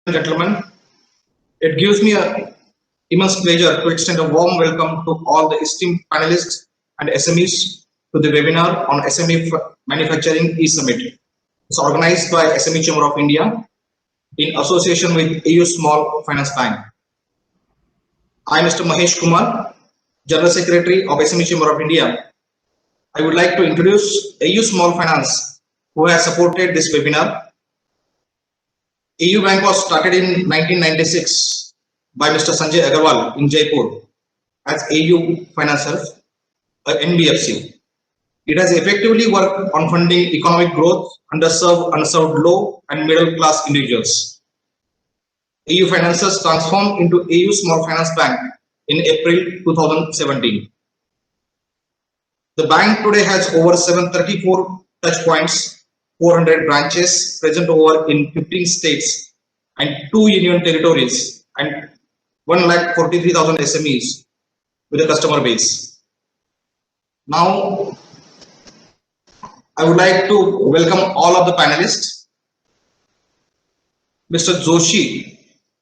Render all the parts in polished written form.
Gentlemen, it gives me a immense pleasure to extend a warm welcome to all the esteemed panelists and SMEs to the webinar on SME Manufacturing E-Summit. It's organized by SME Chamber of India in association with AU Small Finance Bank. I am Mr. Mahesh Kumar, General Secretary of SME Chamber of India. I would like to introduce AU Small Finance, who has supported this webinar. AU Bank was started in 1996 by Mr. Sanjay Agarwal in Jaipur as AU Financial, NBFC. It has effectively worked on funding economic growth, underserved, unserved, low and middle class individuals. AU Financials transformed into AU Small Finance Bank in April 2017. The bank today has over 734 touch points, 400 branches present over in 15 states and 2 union territories and 1,43,000 SMEs with a customer base. Now, I would like to welcome all of the panelists. Mr. Joshi,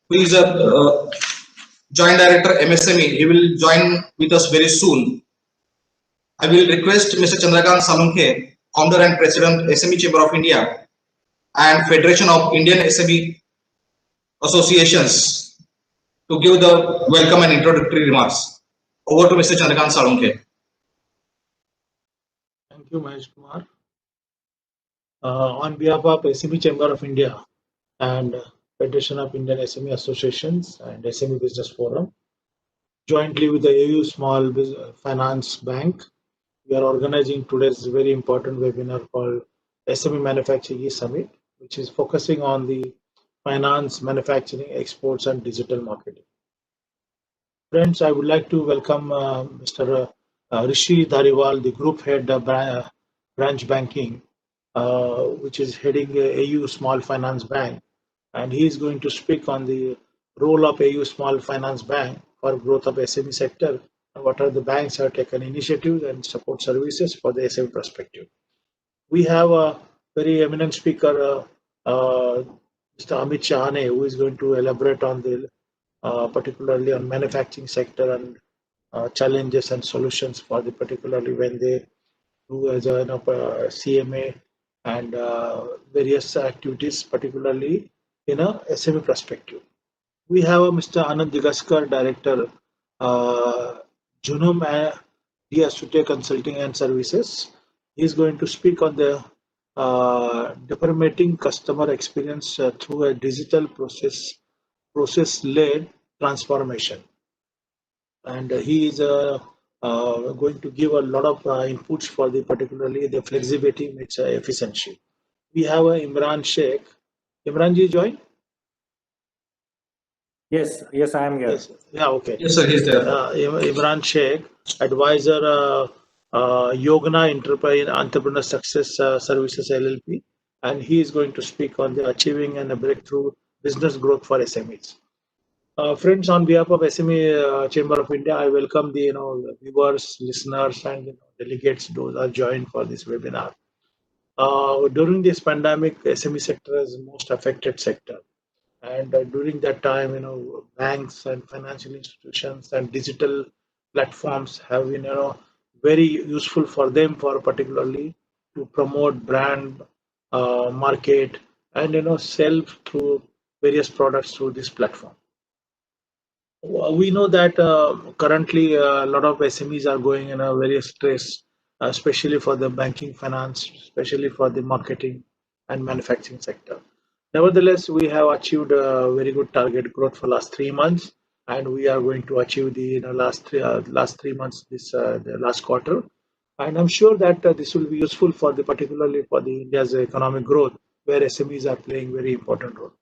who is a Joint Director MSME, he will join with us very soon. I will request Mr. Chandrakant Salunke, Founder and President, SME Chamber of India and Federation of Indian SME Associations, to give the welcome and introductory remarks. Over to Mr. Chandrakant Salunke. Thank you, Mahesh Kumar. On behalf of SME Chamber of India and Federation of Indian SME Associations and SME Business Forum, jointly with the AU Small Finance Bank, we are organizing today's very important webinar called SME Manufacturing E-Summit, which is focusing on the finance, manufacturing, exports, and digital marketing. Friends, I would like to welcome Mr. Rishi Dhariwal, the Group Head of Branch Banking, which is heading AU Small Finance Bank, and he is going to speak on the role of AU Small Finance Bank for growth of SME sector, and what are the banks have taken initiatives and support services for the SME perspective. We have a very eminent speaker, Mr. Amit Chahane, who is going to elaborate on the particularly on manufacturing sector and challenges and solutions for the particularly when they do as a CMA and various activities, particularly in a SME perspective. We have Mr. Anand Digaskar, Director, Junum Diasute Consulting and Services. He is going to speak on the developing customer experience through a digital process-led transformation. And he is going to give a lot of inputs for the particularly the flexibility meets efficiency. We have Imran Sheikh. Imran ji join? Yes, I am here. Yes. Yeah, okay. Yes, sir, he's there. Imran Sheikh, advisor, Yogna Entrepreneur Success Services LLP, and he is going to speak on the achieving and a breakthrough business growth for SMEs. Friends, on behalf of SME Chamber of India, I welcome the viewers, listeners, and delegates those are joined for this webinar. During this pandemic, SME sector is the most affected sector. And during that time, banks and financial institutions and digital platforms have been, very useful for them for particularly to promote brand, market, and sell through various products through this platform. We know that currently a lot of SMEs are going in a various stress, especially for the banking, finance, especially for the marketing and manufacturing sector. Nevertheless, we have achieved a very good target growth for last 3 months, and we are going to achieve the last 3 months this the last quarter. And I'm sure that this will be useful for the particularly for the India's economic growth, where SMEs are playing very important role.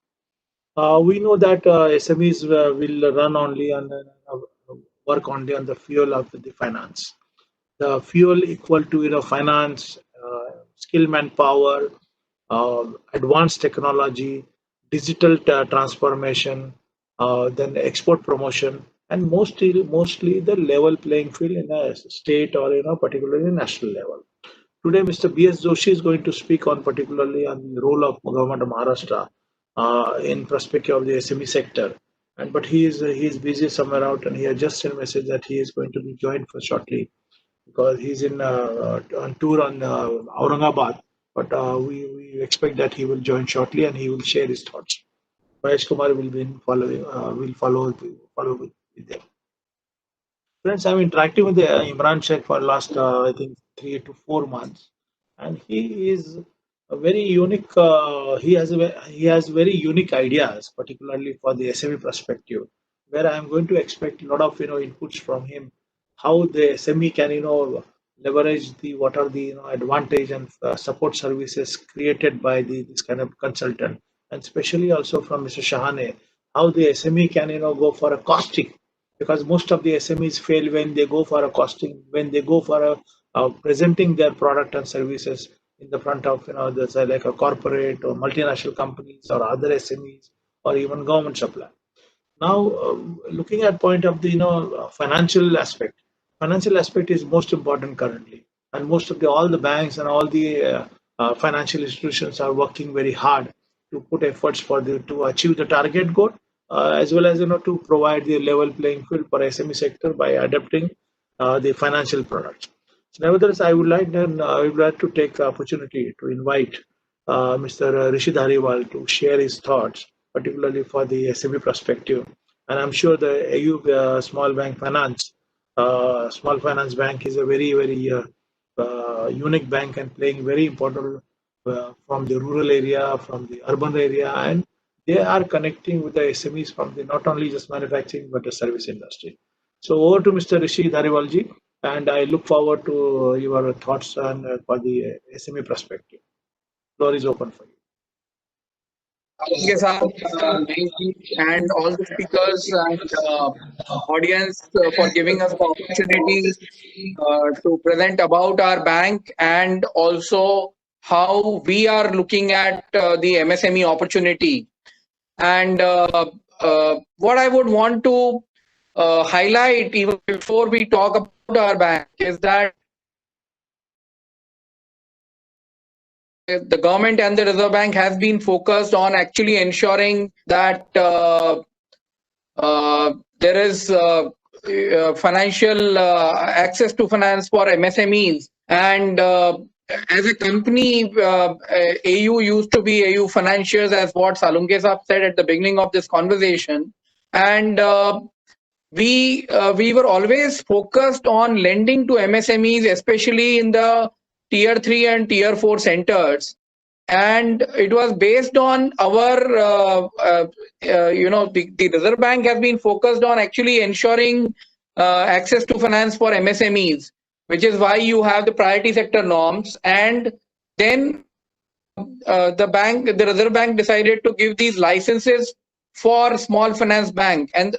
We know that SMEs will run only on work only on the fuel of the finance. The fuel equal to finance, skill manpower, advanced technology, digital transformation, then export promotion, and mostly the level playing field in a state or particularly national level. Today, Mr. B.S. Joshi is going to speak on particularly on the role of Government of Maharashtra in perspective of the SME sector. But he is busy somewhere out, and he has just sent a message that he is going to be joined for shortly because he's on tour on Aurangabad. But we expect that he will join shortly and he will share his thoughts. Mahesh Kumar will be following. Will follow with them. Friends, I'm interacting with Imran Sheikh for last I think 3 to 4 months, and he is a very unique. He has very unique ideas, particularly for the SME perspective, where I'm going to expect a lot of inputs from him, how the SME can leverage the what are the advantage and support services created by this kind of consultant, and especially also from Mr. Shahane, how the SME can go for a costing, because most of the SMEs fail when they go for a costing, when they go for presenting their product and services in the front of there's like a corporate or multinational companies or other SMEs or even government supply. Now, looking at point of the financial aspect is most important currently, and most of the all the banks and all the financial institutions are working very hard to put efforts to achieve the target goal, as well as to provide the level playing field for SME sector by adapting the financial products. So nevertheless, I would like to take the opportunity to invite Mr. Rishi Dhariwal to share his thoughts, particularly for the SME perspective. And I'm sure the AU Small Finance Bank is a very unique bank and playing very important from the rural area, from the urban area, and they are connecting with the SMEs from the not only just manufacturing but the service industry. So over to Mr. Rishi Dhariwalji, and I look forward to your thoughts on for the SME perspective. Floor is open for you. Yes, and all the speakers and audience for giving us the opportunity to present about our bank and also how we are looking at the MSME opportunity. And what I would want to highlight even before we talk about our bank is that the government and the Reserve Bank has been focused on actually ensuring that there is financial access to finance for MSMEs. And as a company, AU used to be AU Financiers, as what Salunke Saab said at the beginning of this conversation. And we were always focused on lending to MSMEs, especially in the Tier 3 and Tier 4 centers. And it was based on our, the Reserve Bank has been focused on actually ensuring access to finance for MSMEs, which is why you have the priority sector norms. And then the Reserve Bank decided to give these licenses for small finance bank. And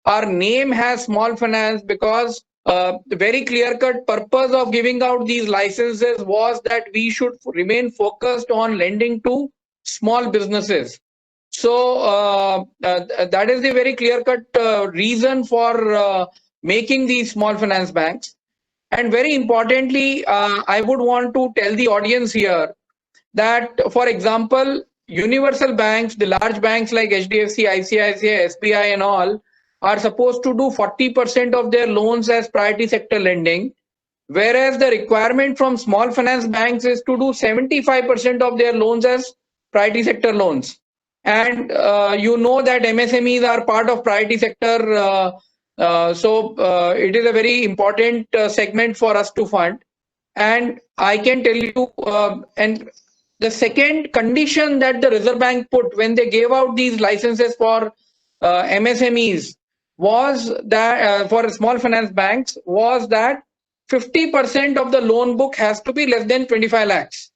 our name has small finance because the very clear-cut purpose of giving out these licenses was that we should remain focused on lending to small businesses. So that is the very clear-cut reason for making these small finance banks. And very importantly, I would want to tell the audience here that, for example, universal banks, the large banks like HDFC, ICICI, SBI and all, are supposed to do 40% of their loans as priority sector lending, whereas the requirement from small finance banks is to do 75% of their loans as priority sector loans. And you know that MSMEs are part of priority sector, so it is a very important segment for us to fund. And I can tell you, and the second condition that the Reserve Bank put when they gave out these licenses for MSMEs was that for small finance banks was that 50% of the loan book has to be less than 25 lakhs.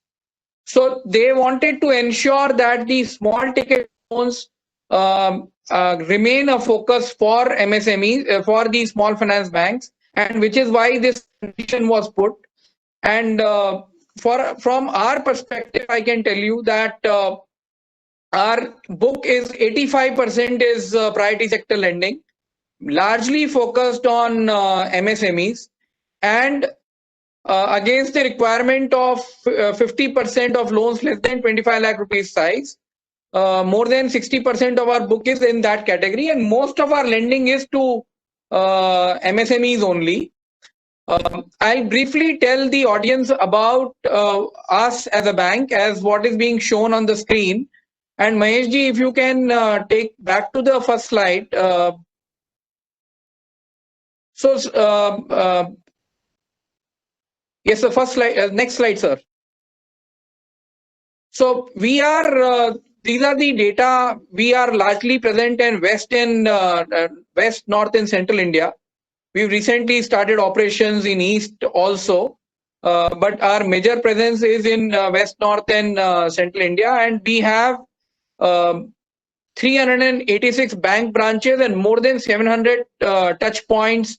So they wanted to ensure that the small ticket loans remain a focus for MSMEs, for the small finance banks, and which is why this condition was put. And from our perspective, I can tell you that our book is 85% is priority sector lending, largely focused on MSMEs, and against the requirement of 50% of loans less than 25 lakh rupees size, more than 60% of our book is in that category, and most of our lending is to MSMEs only. I'll briefly tell the audience about us as a bank, as what is being shown on the screen. And Mahesh ji, if you can take back to the first slide. Yes, the first slide, next slide, sir. So we are, these are the data. We are largely present in West, North and Central India. We've recently started operations in East also, but our major presence is in West, North and Central India, and we have 386 bank branches and more than 700 touch points.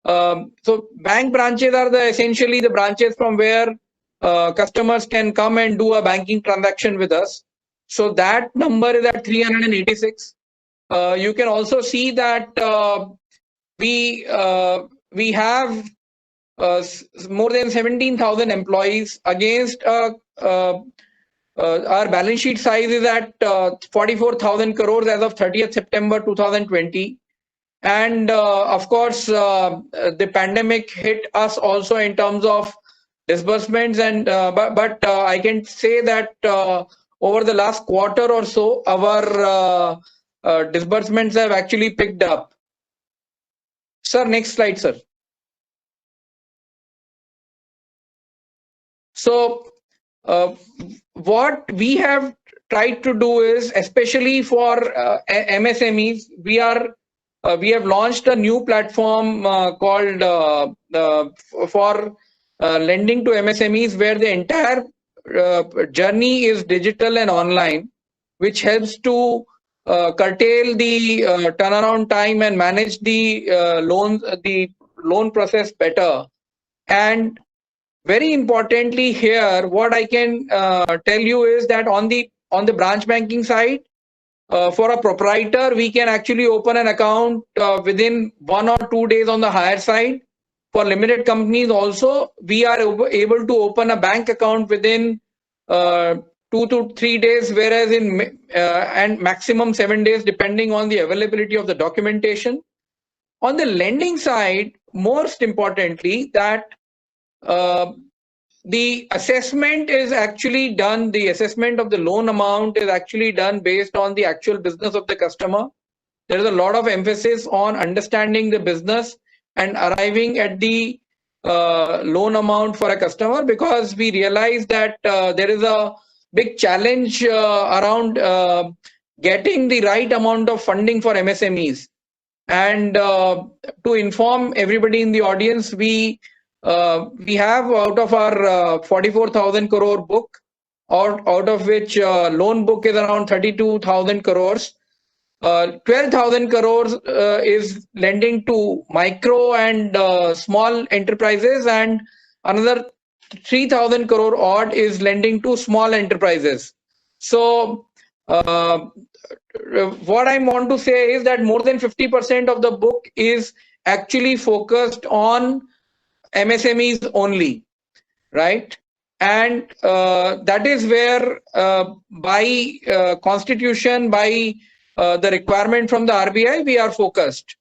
So bank branches are essentially the branches from where customers can come and do a banking transaction with us. So that number is at 386. You can also see that we have more than 17,000 employees against our balance sheet size is at 44,000 crores as of 30th September 2020. And of course, the pandemic hit us also in terms of disbursements. And but I can say that over the last quarter or so, our disbursements have actually picked up. Sir, next slide, sir. So what we have tried to do is, especially for MSMEs, we have launched a new platform called for lending to MSMEs, where the entire journey is digital and online, which helps to curtail the turnaround time and manage the loan process better. And very importantly here, what I can tell you is that on the branch banking side, for a proprietor, we can actually open an account within 1 or 2 days on the higher side. For limited companies also, we are able to open a bank account within 2 to 3 days, whereas and maximum 7 days, depending on the availability of the documentation. On the lending side, most importantly, that the assessment is actually done, the assessment of the loan amount is actually done based on the actual business of the customer. There is a lot of emphasis on understanding the business and arriving at the loan amount for a customer, because we realize that there is a big challenge around getting the right amount of funding for MSMEs. And to inform everybody in the audience, we have, out of our 44,000 crore book, out of which loan book is around 32,000 crores. 12,000 crores is lending to micro and small enterprises, and another 3,000 crore odd is lending to small enterprises. So what I want to say is that more than 50% of the book is actually focused on MSMEs only, right? And that is where by constitution, by the requirement from the RBI, we are focused.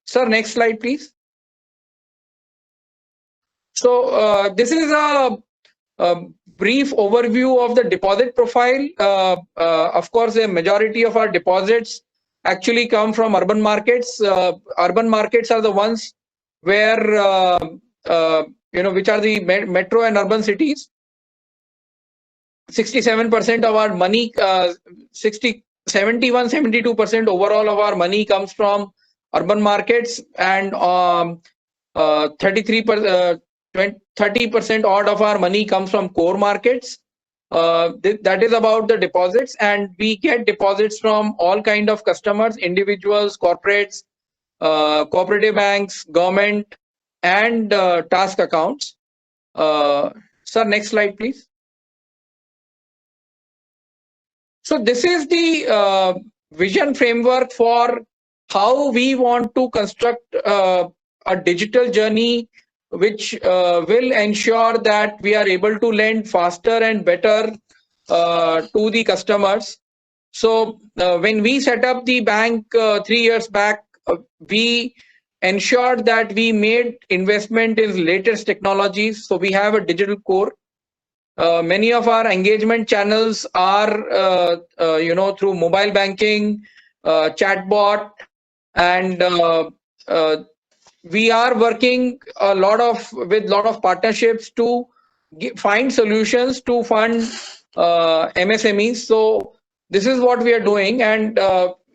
Sir, next slide, please. So this is a brief overview of the deposit profile. Of course, the majority of our deposits actually come from urban markets. Urban markets are the ones where which are the metro and urban cities. 67% of our money, 72% overall of our money comes from urban markets, and 30% odd of our money comes from core markets. That is about the deposits, and we get deposits from all kind of customers, individuals, corporates, cooperative banks, government, and task accounts. Sir, next slide, please. So this is the vision framework for how we want to construct a digital journey, which will ensure that we are able to lend faster and better to the customers. So when we set up the bank 3 years back, we ensured that we made investment in latest technologies. So we have a digital core. Many of our engagement channels are, through mobile banking, chatbot, and we are working with lot of partnerships to find solutions to fund MSMEs. So this is what we are doing, and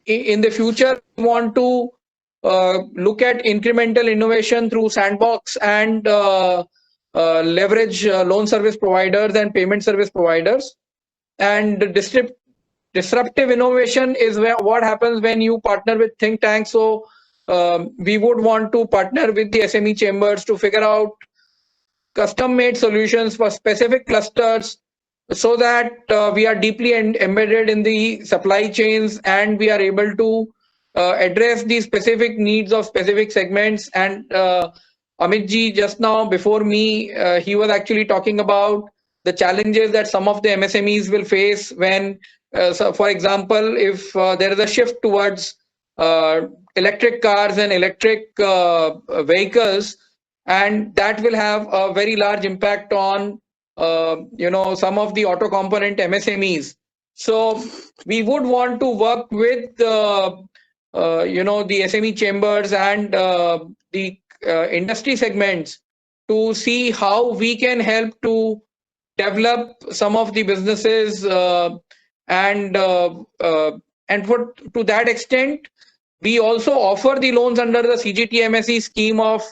in the future we want to look at incremental innovation through sandbox and leverage loan service providers and payment service providers. And disruptive innovation is what happens when you partner with think tanks. So we would want to partner with the SME chambers to figure out custom-made solutions for specific clusters, so that we are deeply embedded in the supply chains and we are able to address the specific needs of specific segments. And Amit ji just now before me, he was actually talking about the challenges that some of the MSMEs will face when, so for example, if there is a shift towards electric cars and electric vehicles, and that will have a very large impact on some of the auto component MSMEs. So we would want to work with the SME chambers and the industry segments to see how we can help to develop some of the businesses, and to that extent we also offer the loans under the CGTMSE scheme of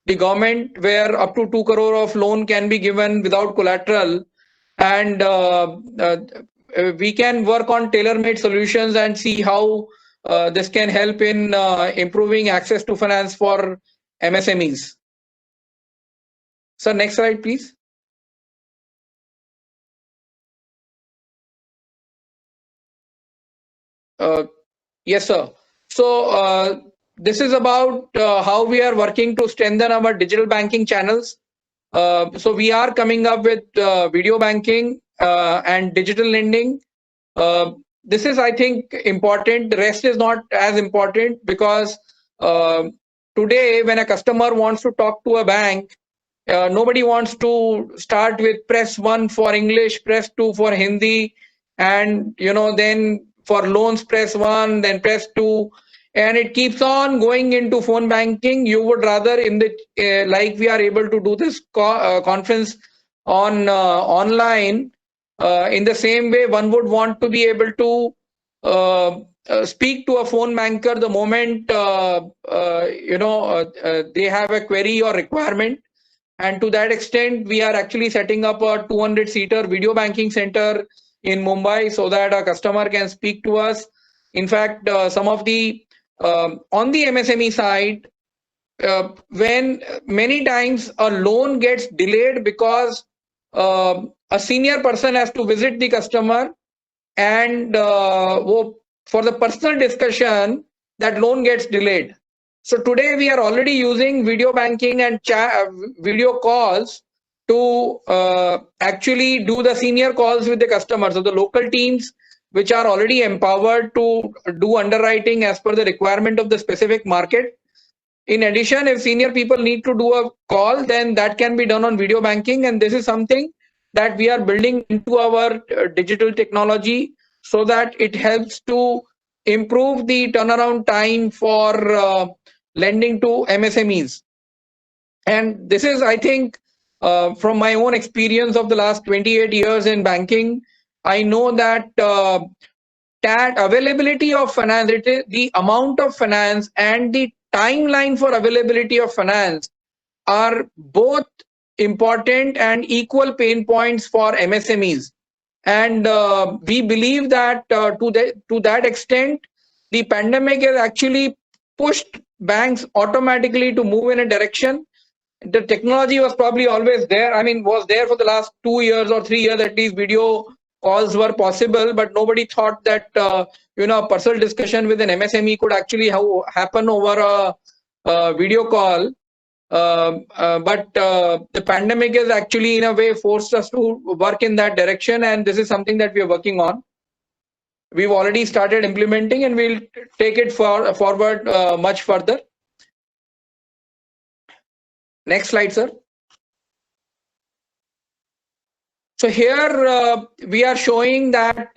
the government, where up to 2 crore of loan can be given without collateral, and we can work on tailor-made solutions and see how this can help in improving access to finance for MSMEs. So next slide, please. Yes, sir. So this is about how we are working to strengthen our digital banking channels. So we are coming up with video banking and digital lending. This is, I think, important. The rest is not as important, because today when a customer wants to talk to a bank, nobody wants to start with press 1 for English, press 2 for Hindi, and then for loans press 1, then press 2, and it keeps on going into phone banking. You would rather, in the like we are able to do this conference on online, in the same way one would want to be able to speak to a phone banker the moment they have a query or requirement. And to that extent, we are actually setting up a 200-seater video banking center in Mumbai, so that a customer can speak to us. In fact, some of the on the MSME side, when many times a loan gets delayed because a senior person has to visit the customer, and for the personal discussion, that loan gets delayed. So today we are already using video banking and video calls to actually do the senior calls with the customers. So the local teams, which are already empowered to do underwriting as per the requirement of the specific market. In addition, if senior people need to do a call, then that can be done on video banking. And this is something that we are building into our digital technology, so that it helps to improve the turnaround time for lending to MSMEs. And this is, I think, from my own experience of the last 28 years in banking, I know that that availability of finance, the amount of finance and the timeline for availability of finance are both important and equal pain points for MSMEs. And we believe that to that extent, the pandemic has actually pushed banks automatically to move in a direction. The technology was probably always there. I mean, was there for the last 2 years or 3 years at least. Video calls were possible, but nobody thought that a personal discussion with an MSME could actually happen over a video call. But the pandemic has actually, in a way, forced us to work in that direction, and this is something that we are working on. we've already started implementing, and we'll take it forward much further. Next slide, sir. So here we are showing that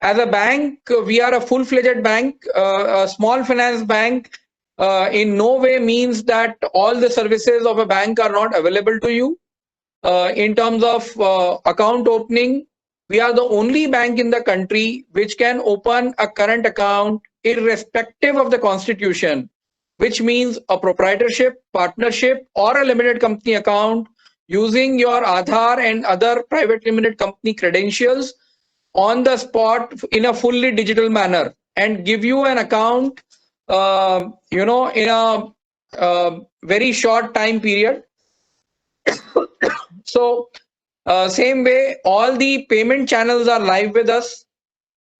as a bank, we are a full-fledged bank. A small finance bank in no way means that all the services of a bank are not available to you. In terms of account opening, we are the only bank in the country which can open a current account irrespective of the constitution, which means a proprietorship, partnership, or a limited company account using your Aadhaar and other private limited company credentials on the spot in a fully digital manner, and give you an account, in a very short time period. So same way, all the payment channels are live with us.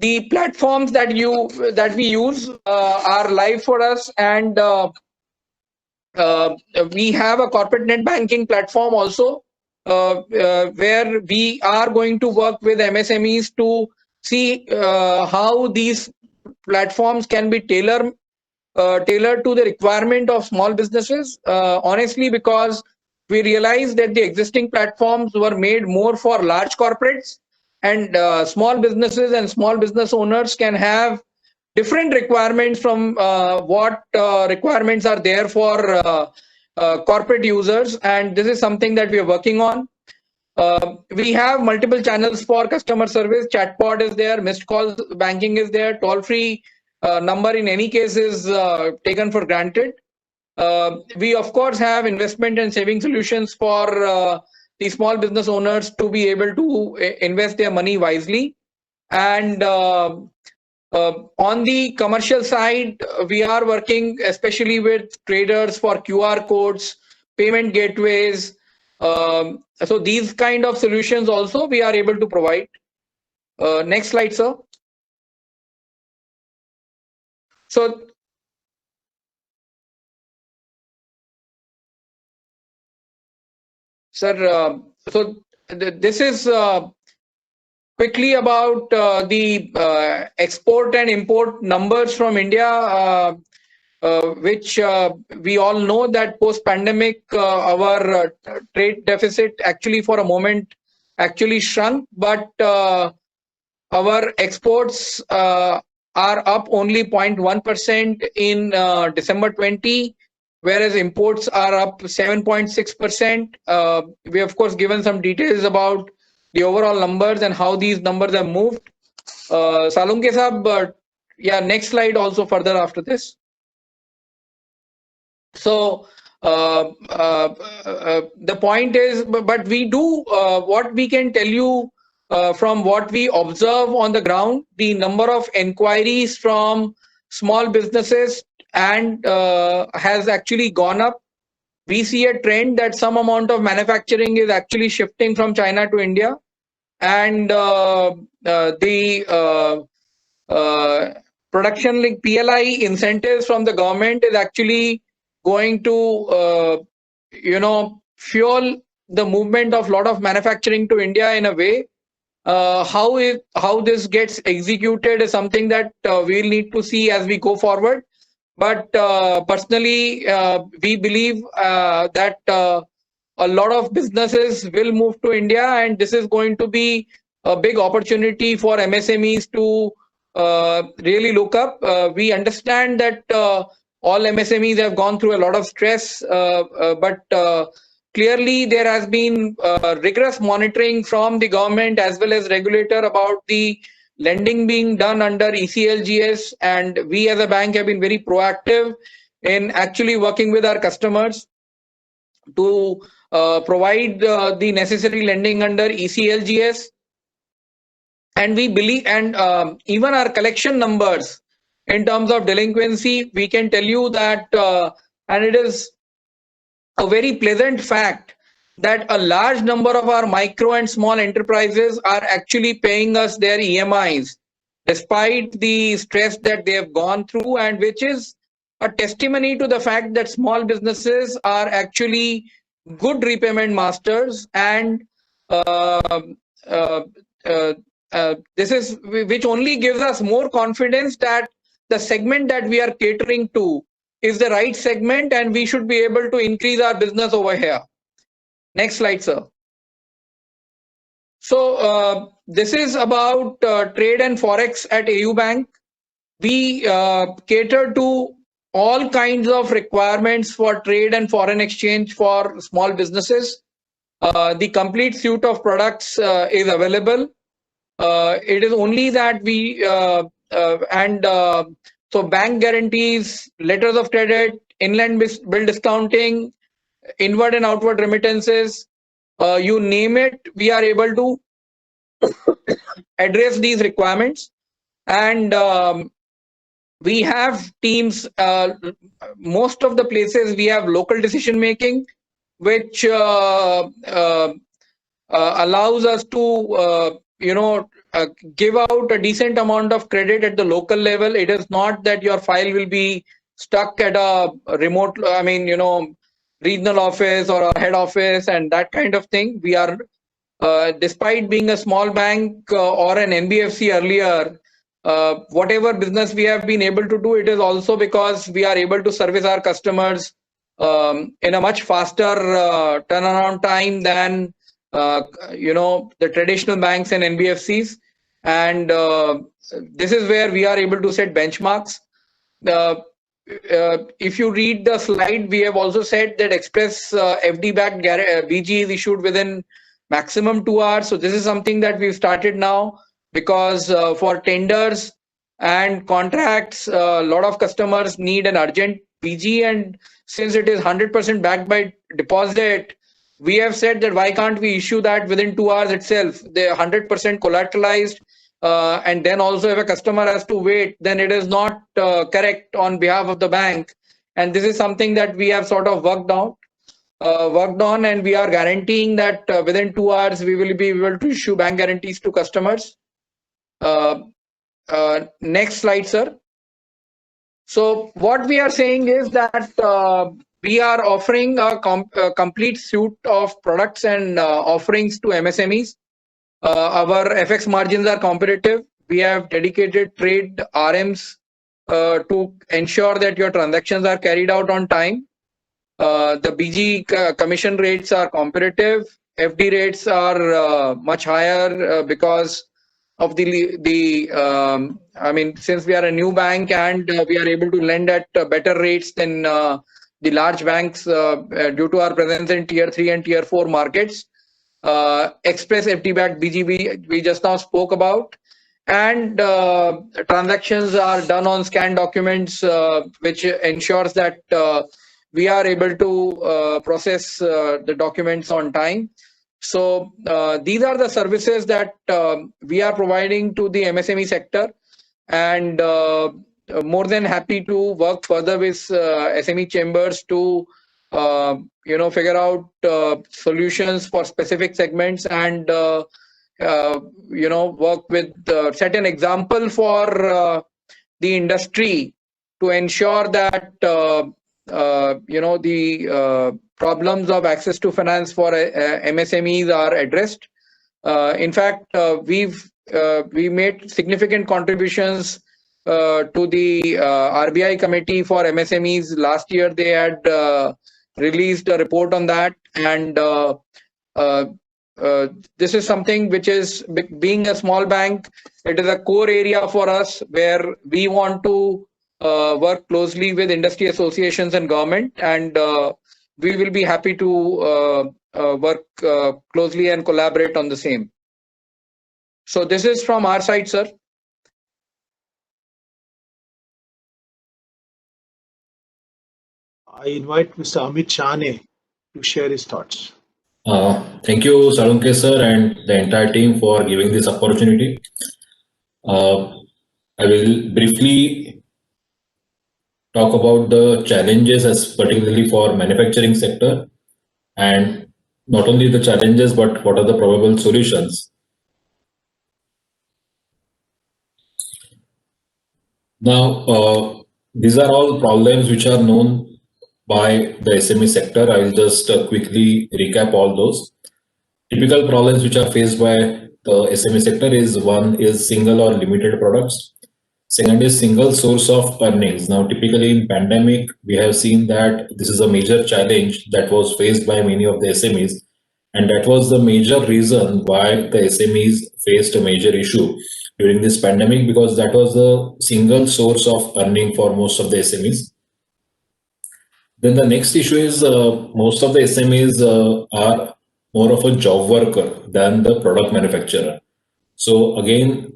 The platforms that we use are live for us, and we have a corporate net banking platform also, where we are going to work with MSMEs to see how these platforms can be tailored to the requirement of small businesses. Honestly, because we realized that the existing platforms were made more for large corporates, and small businesses and small business owners can have different requirements from what requirements are there for corporate users, and this is something that we are working on. We have multiple channels for customer service. Chatbot is there, missed calls banking is there, toll-free number in any case is taken for granted. We of course have investment and saving solutions for the small business owners to be able to invest their money wisely. And on the commercial side, we are working especially with traders for QR codes, payment gateways. So these kind of solutions also we are able to provide. Next slide, sir. So sir, this is quickly about the export and import numbers from India, which we all know that post-pandemic our trade deficit actually for a moment actually shrunk, but our exports are up only 0.1% in December 20, whereas imports are up 7.6%. We of course given some details about the overall numbers and how these numbers have moved. Salunke Sahab, yeah, next slide also further after this. So the point is, but we do what we can tell you from what we observe on the ground. The number of inquiries from small businesses and has actually gone up. We see a trend that some amount of manufacturing is actually shifting from China to India, and the production link PLI incentives from the government is actually going to fuel the movement of a lot of manufacturing to India in a way. How this gets executed is something that we'll need to see as we go forward. But personally, we believe that a lot of businesses will move to India, and this is going to be a big opportunity for MSMEs to really look up. We understand that all MSMEs have gone through a lot of stress, but clearly there has been rigorous monitoring from the government as well as regulator about the lending being done under ECLGS, and we as a bank have been very proactive in actually working with our customers to provide the necessary lending under ECLGS. And we believe, and even our collection numbers in terms of delinquency, we can tell you that, and it is a very pleasant fact that a large number of our micro and small enterprises are actually paying us their EMIs despite the stress that they have gone through, and which is a testimony to the fact that small businesses are actually good repayment masters, and this is which only gives us more confidence that the segment that we are catering to is the right segment, and we should be able to increase our business over here. Next slide, sir. So this is about trade and forex at AU Bank. We cater to all kinds of requirements for trade and foreign exchange for small businesses. The complete suite of products is available. It is only that we so bank guarantees, letters of credit, inland bill discounting, inward and outward remittances, you name it, we are able to address these requirements. And we have teams, most of the places we have local decision making, which allows us to give out a decent amount of credit at the local level. It is not that your file will be stuck at a remote, regional office or a head office and that kind of thing. We are, despite being a small bank or an NBFC earlier, whatever business we have been able to do, it is also because we are able to service our customers in a much faster turnaround time than the traditional banks and NBFCs. And this is where we are able to set benchmarks. If you read the slide, we have also said that Express FD-backed BG is issued within maximum 2 hours. So this is something that we've started now, because for tenders and contracts, a lot of customers need an urgent BG, and since it is 100% backed by deposit, we have said that why can't we issue that within 2 hours itself? They're 100% collateralized, and then also if a customer has to wait, then it is not correct on behalf of the bank. And this is something that we have sort of worked on, and we are guaranteeing that within 2 hours we will be able to issue bank guarantees to customers. Next slide, sir. So what we are saying is that we are offering a complete suite of products and offerings to MSMEs. Our FX margins are competitive. We have dedicated trade RMs to ensure that your transactions are carried out on time. The BG commission rates are competitive. FD rates are much higher because of since we are a new bank and we are able to lend at better rates than the large banks due to our presence in tier 3 and tier 4 markets. Express FD-backed BG we just now spoke about, and transactions are done on scanned documents, which ensures that we are able to process the documents on time. So these are the services that we are providing to the MSME sector, and more than happy to work further with SME chambers to figure out solutions for specific segments, and work with set an example for the industry to ensure that the problems of access to finance for MSMEs are addressed. In fact, we made significant contributions to the RBI committee for MSMEs. Last year, they had released a report on that, and this is something which is, being a small bank, it is a core area for us where we want to work closely with industry associations and government, and we will be happy to work closely and collaborate on the same. So this is from our side, sir. I invite Mr. Amit Chane to share his thoughts. Thank you, Salunke sir, and the entire team for giving this opportunity. I will briefly talk about the challenges, as particularly for manufacturing sector, and not only the challenges, but what are the probable solutions. Now, these are all problems which are known by the SME sector. I will just quickly recap all those. Typical problems which are faced by the SME sector is one is single or limited products. Second is single source of earnings. Now, typically in pandemic, we have seen that this is a major challenge that was faced by many of the SMEs. And that was the major reason why the SMEs faced a major issue during this pandemic, because that was the single source of earning for most of the SMEs. Then the next issue is most of the SMEs are more of a job worker than the product manufacturer. So again,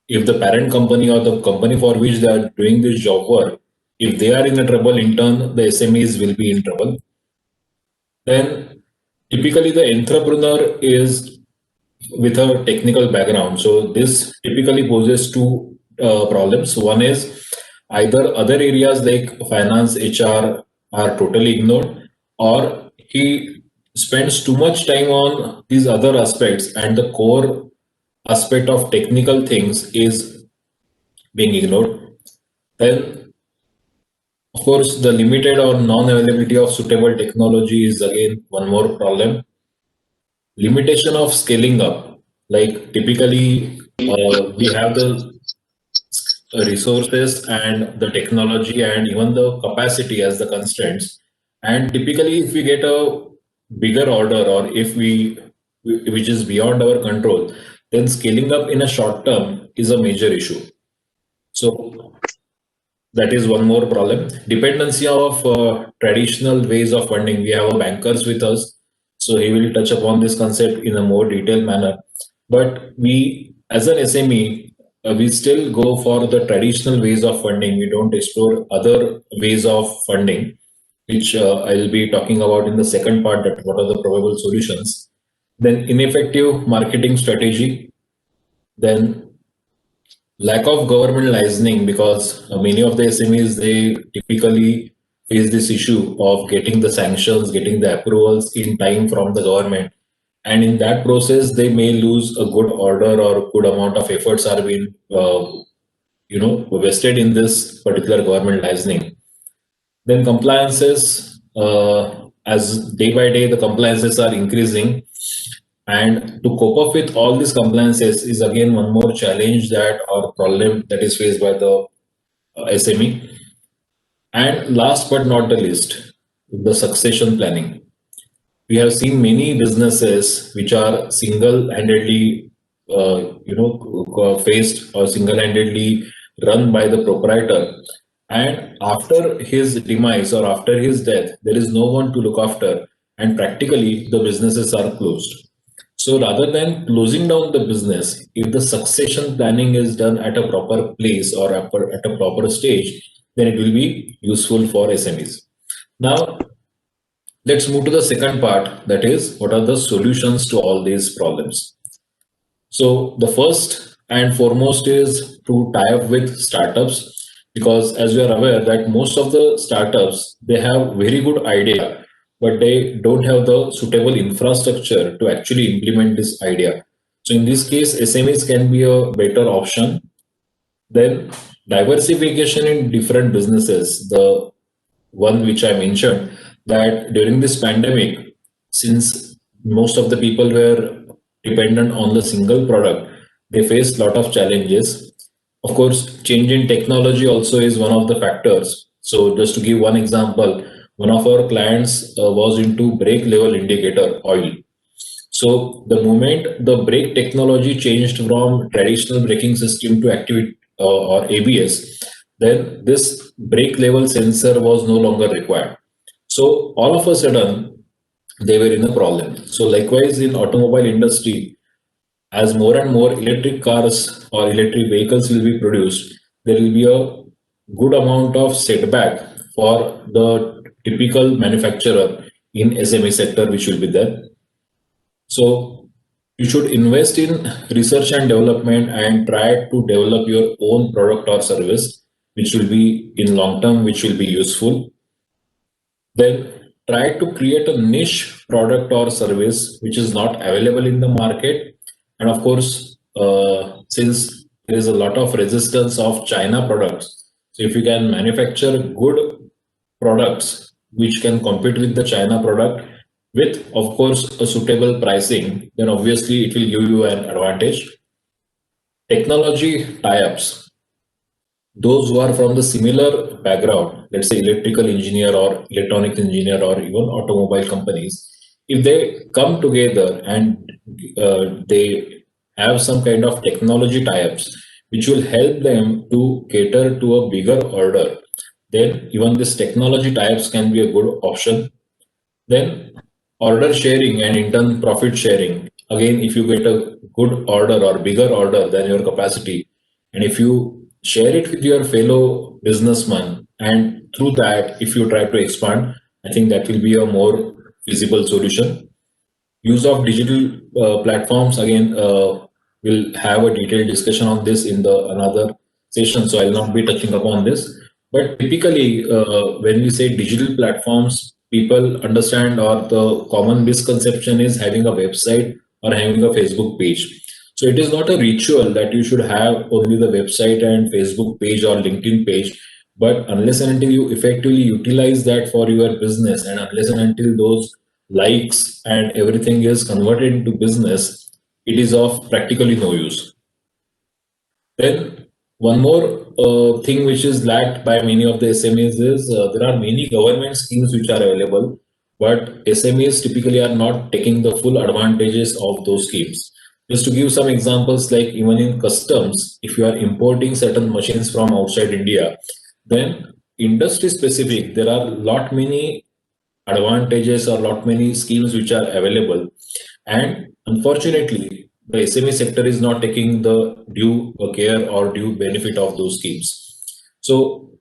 if the parent company or the company for which they are doing this job work, if they are in a trouble, in turn, the SMEs will be in trouble. Then typically the entrepreneur is with a technical background. So this typically poses two problems. One is either other areas like finance, HR are totally ignored, or he spends too much time on these other aspects and the core aspect of technical things is being ignored. Then, of course, the limited or non-availability of suitable technology is again one more problem. Limitation of scaling up, like typically we have the resources and the technology and even the capacity as the constraints. And typically, if we get a bigger order or if which is beyond our control, then scaling up in a short term is a major issue. So that is one more problem. Dependency of traditional ways of funding. We have bankers with us, so he will touch upon this concept in a more detailed manner. But we, as an SME, we still go for the traditional ways of funding. We don't explore other ways of funding, which I'll be talking about in the second part, that what are the probable solutions. Then ineffective marketing strategy. Then lack of government licensing, because many of the SMEs, they typically face this issue of getting the sanctions, getting the approvals in time from the government. And in that process, they may lose a good order or good amount of efforts are being, vested in this particular government licensing. Then compliances, as day by day, the compliances are increasing. And to cope up with all these compliances is again one more challenge that or problem that is faced by the SME. And last but not the least, the succession planning. We have seen many businesses which are single-handedly, faced or single-handedly run by the proprietor. And after his demise or after his death, there is no one to look after, and practically the businesses are closed. So rather than closing down the business, if the succession planning is done at a proper place or at a proper stage, then it will be useful for SMEs. Now, let's move to the second part, that is, what are the solutions to all these problems? So the first and foremost is to tie up with startups, because as you are aware that most of the startups, they have very good idea, but they don't have the suitable infrastructure to actually implement this idea. So in this case, SMEs can be a better option. Then diversification in different businesses, the one which I mentioned, that during this pandemic, since most of the people were dependent on the single product, they faced a lot of challenges. Of course, change in technology also is one of the factors. So just to give one example, one of our clients was into brake level indicator oil. So the moment the brake technology changed from traditional braking system to active or ABS, then this brake level sensor was no longer required. So all of a sudden, they were in a problem. So likewise in automobile industry, as more and more electric cars or electric vehicles will be produced, there will be a good amount of setback for the typical manufacturer in SME sector, which will be there. So you should invest in research and development and try to develop your own product or service, which will be in long term, which will be useful. Then try to create a niche product or service which is not available in the market. And of course, since there is a lot of resistance of China products, so if you can manufacture good products which can compete with the China product with, of course, a suitable pricing, then obviously it will give you an advantage. Technology tie-ups. Those who are from the similar background, let's say electrical engineer or electronic engineer or even automobile companies, if they come together and they have some kind of technology tie-ups, which will help them to cater to a bigger order, then even this technology tie-ups can be a good option. Then order sharing and in turn profit sharing. Again, if you get a good order or bigger order than your capacity, and if you share it with your fellow businessman, and through that, if you try to expand, I think that will be a more feasible solution. Use of digital platforms, again, we'll have a detailed discussion on this in the another session, so I'll not be touching upon this. But typically, when we say digital platforms, people understand, or the common misconception is having a website or having a Facebook page. So it is not a ritual that you should have only the website and Facebook page or LinkedIn page, but unless and until you effectively utilize that for your business, and unless and until those likes and everything is converted into business, it is of practically no use. Then one more thing which is lacked by many of the SMEs is there are many government schemes which are available, but SMEs typically are not taking the full advantages of those schemes. Just to give some examples, like even in customs, if you are importing certain machines from outside India, then industry specific, there are lot many advantages or lot many schemes which are available, and unfortunately the SME sector is not taking the due care or due benefit of those schemes. So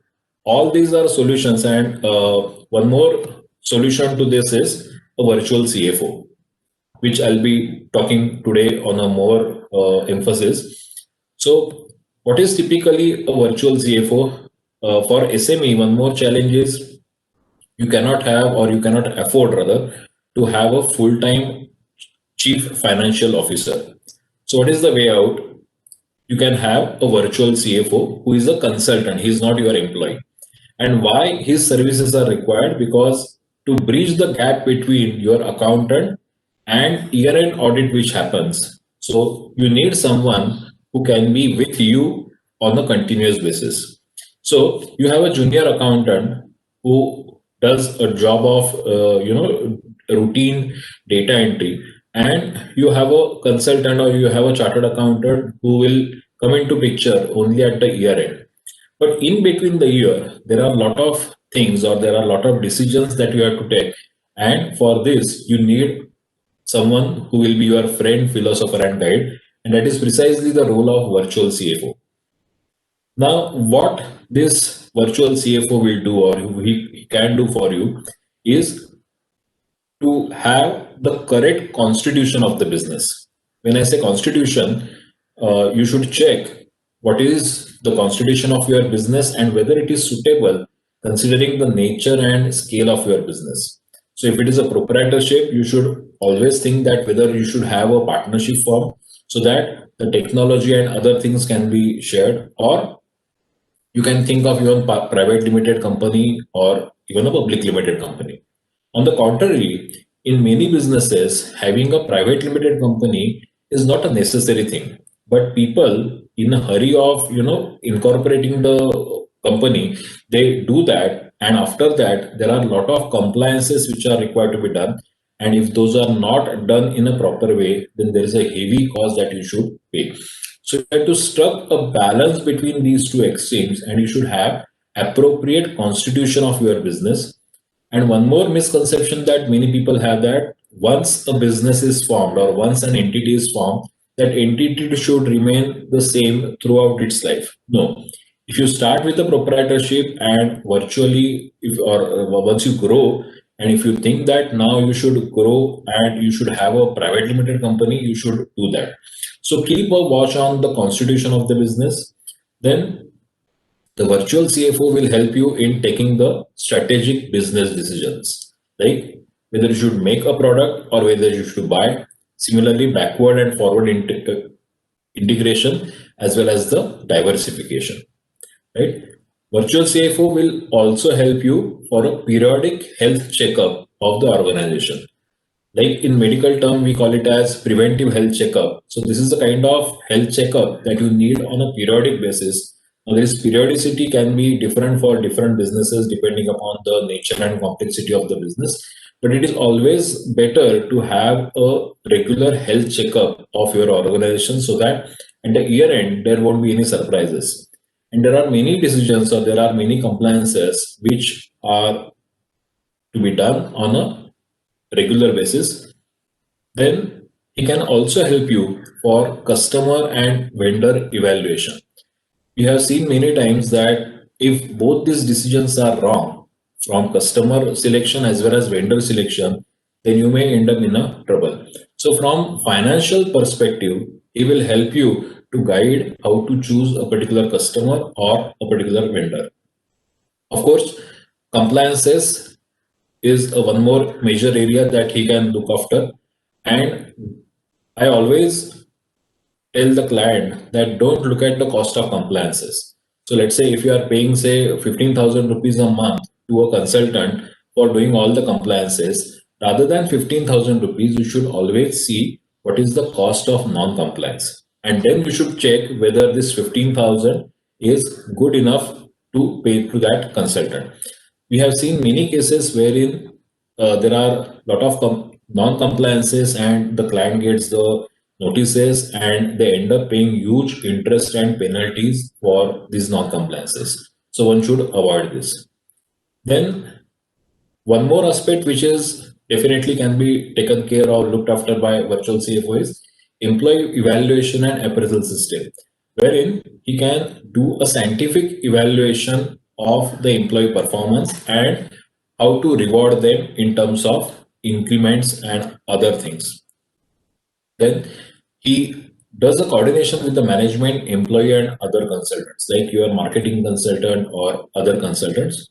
all these are solutions, and one more solution to this is a virtual CFO, which I'll be talking today on a more emphasis. So what is typically a virtual CFO? For SME, one more challenge is you cannot have, or you cannot afford rather, to have a full-time chief financial officer. So what is the way out? You can have a virtual CFO who is a consultant. He is not your employee. And why his services are required? Because to bridge the gap between your accountant and year-end audit which happens. So you need someone who can be with you on a continuous basis. So you have a junior accountant who does a job of routine data entry, and you have a consultant or you have a chartered accountant who will come into picture only at the year end. But in between the year, there are a lot of things, or there are a lot of decisions that you have to take. And for this, you need someone who will be your friend, philosopher, and guide. And that is precisely the role of virtual CFO. Now, what this virtual CFO will do, or he can do for you, is to have the correct constitution of the business. When I say constitution, you should check what is the constitution of your business and whether it is suitable considering the nature and scale of your business. So if it is a proprietorship, you should always think that whether you should have a partnership form so that the technology and other things can be shared, or you can think of even private limited company or even a public limited company. On the contrary, in many businesses, having a private limited company is not a necessary thing. But people, in a hurry of incorporating the company, they do that, and after that, there are a lot of compliances which are required to be done. And if those are not done in a proper way, then there is a heavy cost that you should pay. So you have to strike a balance between these two extremes, and you should have appropriate constitution of your business. And one more misconception that many people have, that once a business is formed or once an entity is formed, that entity should remain the same throughout its life. No. If you start with a proprietorship and virtually, once you grow, and if you think that now you should grow and you should have a private limited company, you should do that. So keep a watch on the constitution of the business. Then the virtual CFO will help you in taking the strategic business decisions, like whether you should make a product or whether you should buy. Similarly, backward and forward integration, as well as the diversification, right? Virtual CFO will also help you for a periodic health checkup of the organization. Like in medical term, we call it as preventive health checkup. So this is the kind of health checkup that you need on a periodic basis. Now, this periodicity can be different for different businesses depending upon the nature and complexity of the business. But it is always better to have a regular health checkup of your organization so that at the year end, there won't be any surprises. And there are many decisions or there are many compliances which are to be done on a regular basis. Then he can also help you for customer and vendor evaluation. We have seen many times that if both these decisions are wrong from customer selection as well as vendor selection, then you may end up in a trouble. So from financial perspective, he will help you to guide how to choose a particular customer or a particular vendor. Of course, compliances is one more major area that he can look after. And I always tell the client that don't look at the cost of compliances. So let's say if you are paying say 15,000 rupees a month to a consultant for doing all the compliances, rather than 15,000 rupees, you should always see what is the cost of non-compliance. And then you should check whether this 15,000 is good enough to pay to that consultant. We have seen many cases wherein there are a lot of non-compliances and the client gets the notices and they end up paying huge interest and penalties for these non-compliances. So one should avoid this. Then one more aspect which is definitely can be taken care of, looked after by virtual CFO is employee evaluation and appraisal system, wherein he can do a scientific evaluation of the employee performance and how to reward them in terms of increments and other things. Then he does a coordination with the management, employee, and other consultants, like your marketing consultant or other consultants.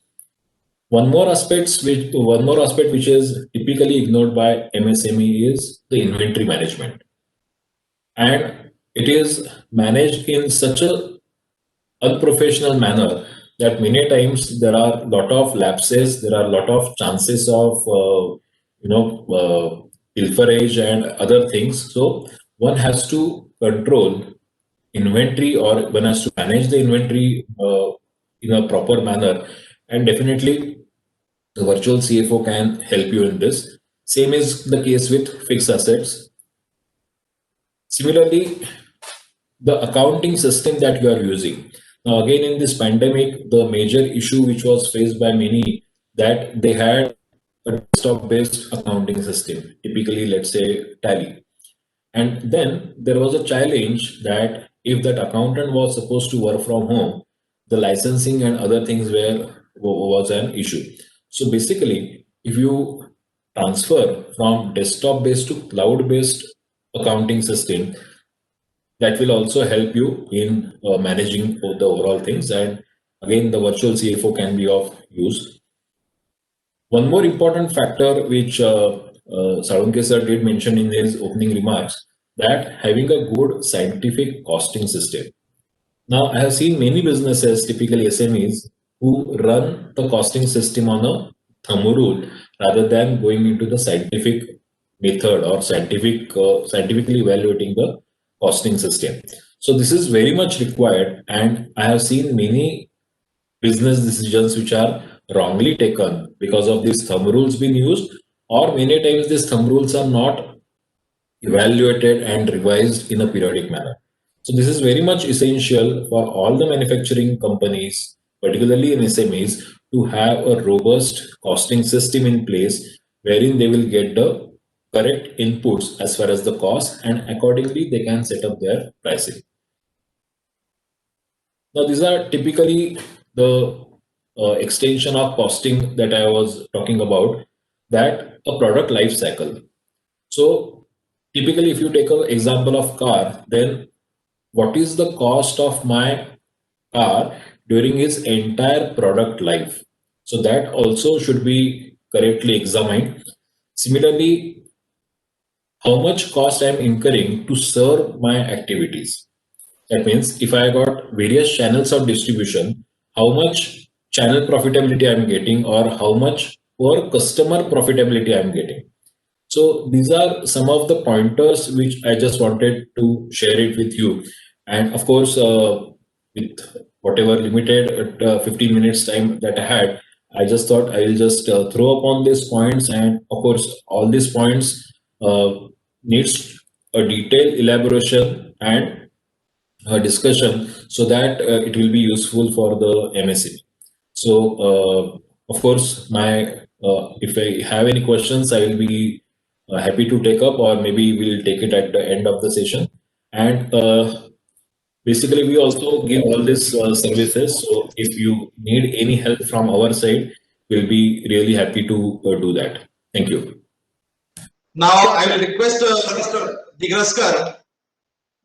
One more aspect which is typically ignored by MSME is the inventory management, and it is managed in such a unprofessional manner that many times there are a lot of lapses, there are a lot of chances of pilferage and other things. So one has to control inventory or one has to manage the inventory in a proper manner, and definitely the virtual CFO can help you in this. Same is the case with fixed assets. Similarly, the accounting system that you are using. Now, again, in this pandemic, the major issue which was faced by many that they had a desktop-based accounting system, typically, let's say, Tally. And then there was a challenge that if that accountant was supposed to work from home, the licensing and other things was an issue. So basically, if you transfer from desktop-based to cloud-based accounting system, that will also help you in managing the overall things. And again, the virtual CFO can be of use. One more important factor which Salunke sir did mention in his opening remarks, that having a good scientific costing system. Now, I have seen many businesses, typically SMEs, who run the costing system on a thumb rule rather than going into the scientific method or scientifically evaluating the costing system. So this is very much required, and I have seen many business decisions which are wrongly taken because of these thumb rules being used, or many times these thumb rules are not evaluated and revised in a periodic manner. So this is very much essential for all the manufacturing companies, particularly in SMEs, to have a robust costing system in place wherein they will get the correct inputs as far as the cost, and accordingly they can set up their pricing. Now, these are typically the extension of costing that I was talking about, that a product life cycle. So typically, if you take an example of car, then what is the cost of my car during its entire product life? So that also should be correctly examined. Similarly, how much cost I am incurring to serve my activities. That means if I got various channels of distribution, how much channel profitability I am getting or how much per customer profitability I am getting. So these are some of the pointers which I just wanted to share it with you. And of course, with whatever limited 15 minutes time that I had, I just thought I will just throw upon these points. And of course, all these points needs a detailed elaboration and discussion so that it will be useful for the MSc. So, of course, if I have any questions, I will be happy to take up, or maybe we'll take it at the end of the session. And basically, we also give all these services. So, if you need any help from our side, we'll be really happy to do that. Thank you. Now I will request Mr. Digraskar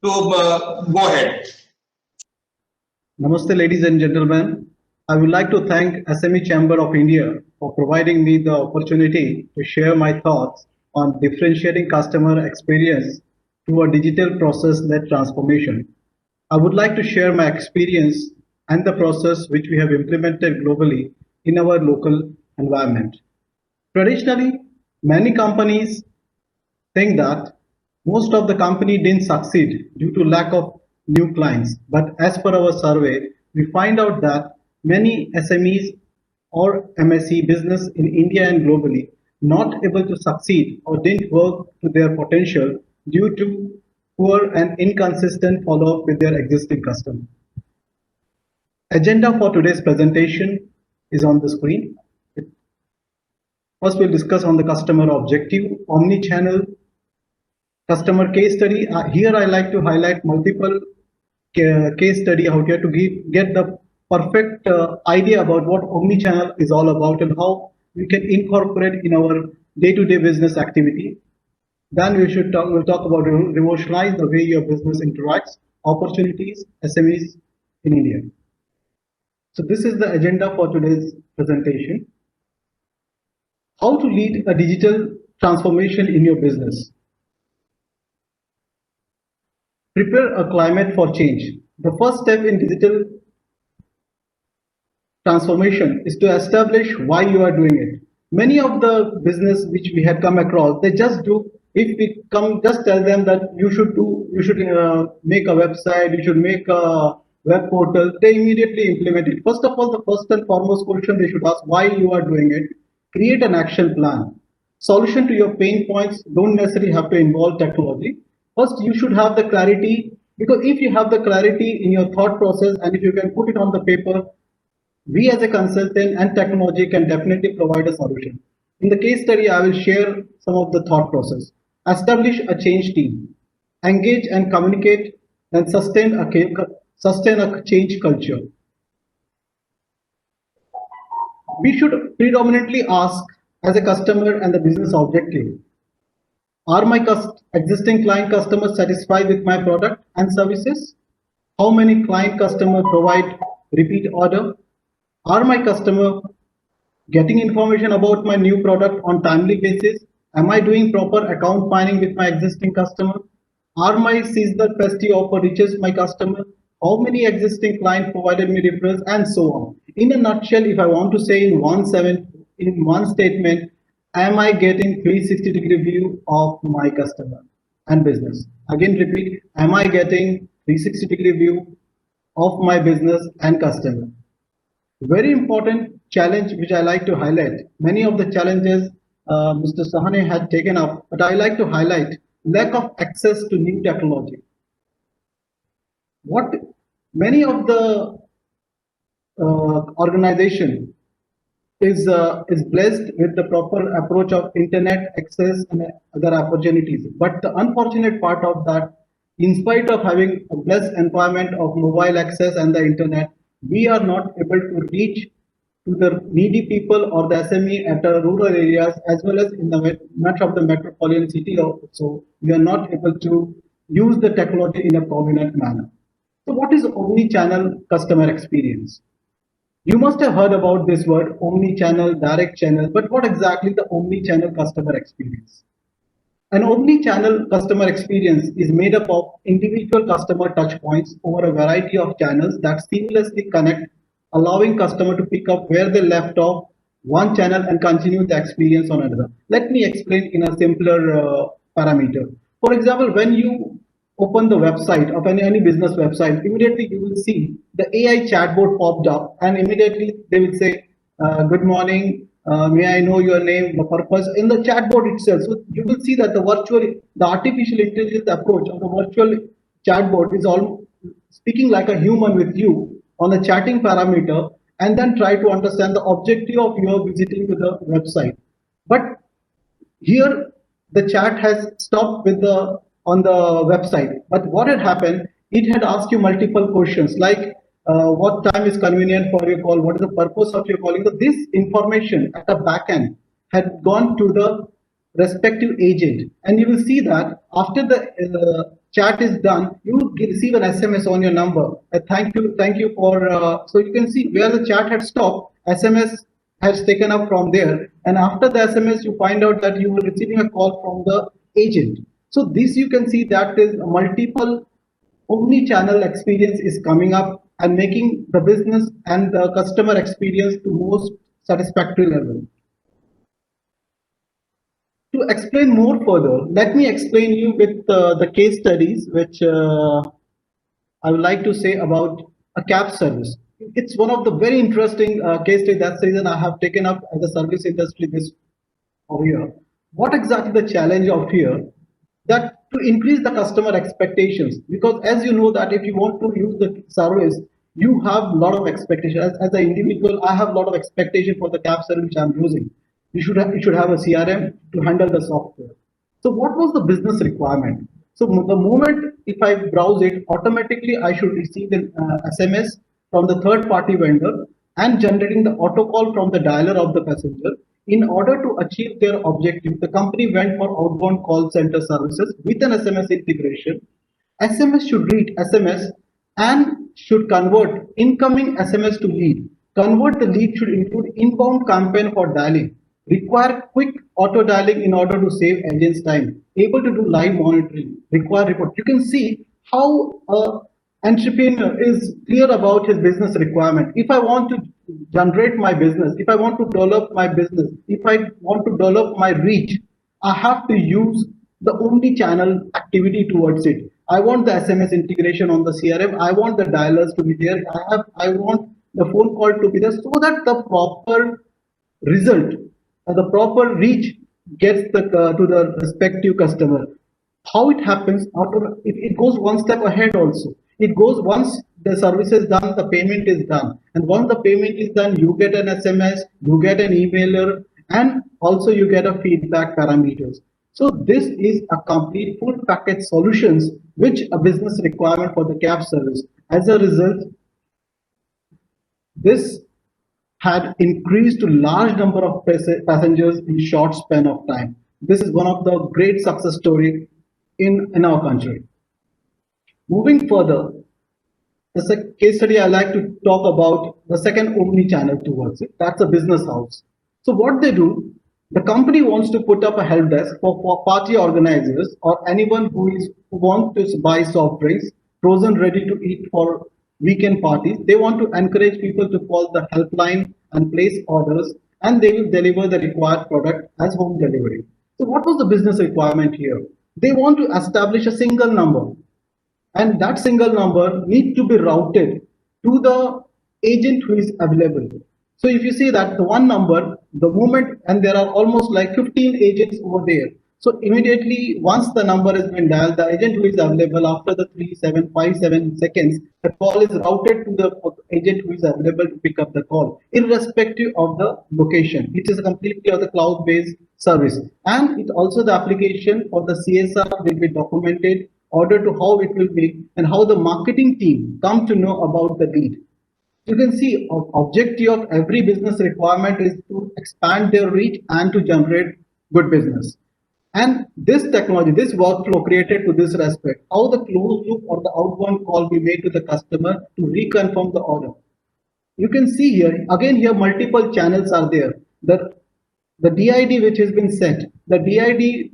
to go ahead. Namaste, ladies and gentlemen. I would like to thank SME Chamber of India for providing me the opportunity to share my thoughts on differentiating customer experience through a digital process-led transformation. I would like to share my experience and the process which we have implemented globally in our local environment. Traditionally, many companies think that most of the company didn't succeed due to lack of new clients. But as per our survey, we find out that many SMEs or MSE business in India and globally not able to succeed or didn't work to their potential due to poor and inconsistent follow-up with their existing customer. Agenda for today's presentation is on the screen. First, we'll discuss on the customer objective, omni-channel, customer case study. Here I like to highlight multiple case study out here to get the perfect idea about what omni-channel is all about and how we can incorporate in our day-to-day business activity. Then we'll talk about revolutionize the way your business interacts, opportunities, SMEs in India. So this is the agenda for today's presentation. How to lead a digital transformation in your business. Prepare a climate for change. The first step in digital transformation is to establish why you are doing it. Many of the business which we had come across, they just do, if we come just tell them that you should make a website, you should make a web portal, they immediately implement it. First of all, the first and foremost question they should ask why you are doing it. Create an action plan. Solution to your pain points don't necessarily have to involve technology. First, you should have the clarity, because if you have the clarity in your thought process and if you can put it on the paper, we as a consultant and technology can definitely provide a solution. In the case study, I will share some of the thought process. Establish a change team. Engage and communicate and sustain a change culture. We should predominantly ask as a customer and the business objective. Are my existing client customers satisfied with my product and services? How many client customers provide repeat order? Are my customer getting information about my new product on timely basis? Am I doing proper account mining with my existing customer? Are my seasonal festive offer reaches my customer? How many existing clients provided me referrals, and so on. In a nutshell, if I want to say in one statement, am I getting 360-degree view of my customer and business? Again, repeat, am I getting 360-degree view of my business and customer? Very important challenge which I like to highlight. Many of the challenges Mr. Sahane had taken up, but I like to highlight lack of access to new technology. What many of the organization is blessed with the proper approach of internet access and other opportunities. But the unfortunate part of that, in spite of having a blessed environment of mobile access and the internet, we are not able to reach to the needy people or the SME at rural areas as well as in the much of the metropolitan city also. We are not able to use the technology in a prominent manner. So what is omni-channel customer experience? You must have heard about this word omni-channel, direct channel, but what exactly the omni-channel customer experience? An omni-channel customer experience is made up of individual customer touchpoints over a variety of channels that seamlessly connect, allowing customer to pick up where they left off one channel and continue the experience on another. Let me explain in a simpler parameter. For example, when you open the website of any business website, immediately you will see the AI chatbot popped up, and immediately they will say, good morning, may I know your name, the purpose in the chatbot itself. So you will see that the artificial intelligence approach of the virtual chatbot is all speaking like a human with you on the chatting parameter, and then try to understand the objective of your visiting to the website. But here the chat has stopped with the on the website, but what had happened, it had asked you multiple questions like what time is convenient for your call, what is the purpose of your calling. So this information at the back end had gone to the respective agent, and you will see that after the chat is done, you will receive an SMS on your number. Thank you for so you can see where the chat had stopped, SMS has taken up from there, and after the SMS you find out that you were receiving a call from the agent. So this you can see that is a multiple omni-channel experience is coming up and making the business and the customer experience to most satisfactory level. To explain more further, let me explain you with the case studies which I would like to say about a cab service. It's one of the very interesting case studies. That's the reason I have taken up as a service industry this over here. What exactly the challenge of here? That to increase the customer expectations, because as you know that if you want to use the service, you have a lot of expectation. As an individual, I have a lot of expectation for the cab service which I'm using. You should have a CRM to handle the software. So what was the business requirement? So the moment if I browse it, automatically I should receive an SMS from the third party vendor and generating the auto call from the dialer of the passenger. In order to achieve their objective, the company went for outbound call center services with an SMS integration. SMS should read SMS and should convert incoming SMS to lead. Convert the lead should include inbound campaign for dialing. Require quick auto dialing in order to save agents time. Able to do live monitoring. Require report. You can see how entrepreneur is clear about his business requirement. If I want to generate my business, if I want to develop my business, if I want to develop my reach, I have to use the omni-channel activity towards it. I want the SMS integration on the CRM. I want the dialers to be there. I want the phone call to be there so that the proper result, the proper reach gets to the respective customer. How it happens, it goes one step ahead also. It goes once the service is done, the payment is done. And once the payment is done, you get an SMS, you get an emailer, and also you get a feedback parameters. So this is a complete full package solutions, which a business requirement for the cab service. As a result, this had increased to large number of passengers in short span of time. This is one of the great success story in our country. Moving further, the case study I like to talk about the second omni-channel towards it. That's a business house. So what they do, the company wants to put up a help desk for party organizers or anyone who wants to buy soft drinks, frozen ready to eat for weekend parties. They want to encourage people to call the helpline and place orders, and they will deliver the required product as home delivery. So what was the business requirement here? They want to establish a single number, and that single number needs to be routed to the agent who is available. So if you see that the one number, the moment, and there are almost like 15 agents over there. So immediately, once the number has been dialed, the agent who is available after the 3757 seconds, the call is routed to the agent who is available to pick up the call, irrespective of the location. It is completely of the cloud-based service. And it also the application for the CSR will be documented, order to how it will be, and how the marketing team come to know about the lead. You can see objective of every business requirement is to expand their reach and to generate good business. And this technology, this workflow created to this respect, how the closed loop or the outbound call be made to the customer to reconfirm the order. You can see here, again here multiple channels are there. The DID which has been set, the DID,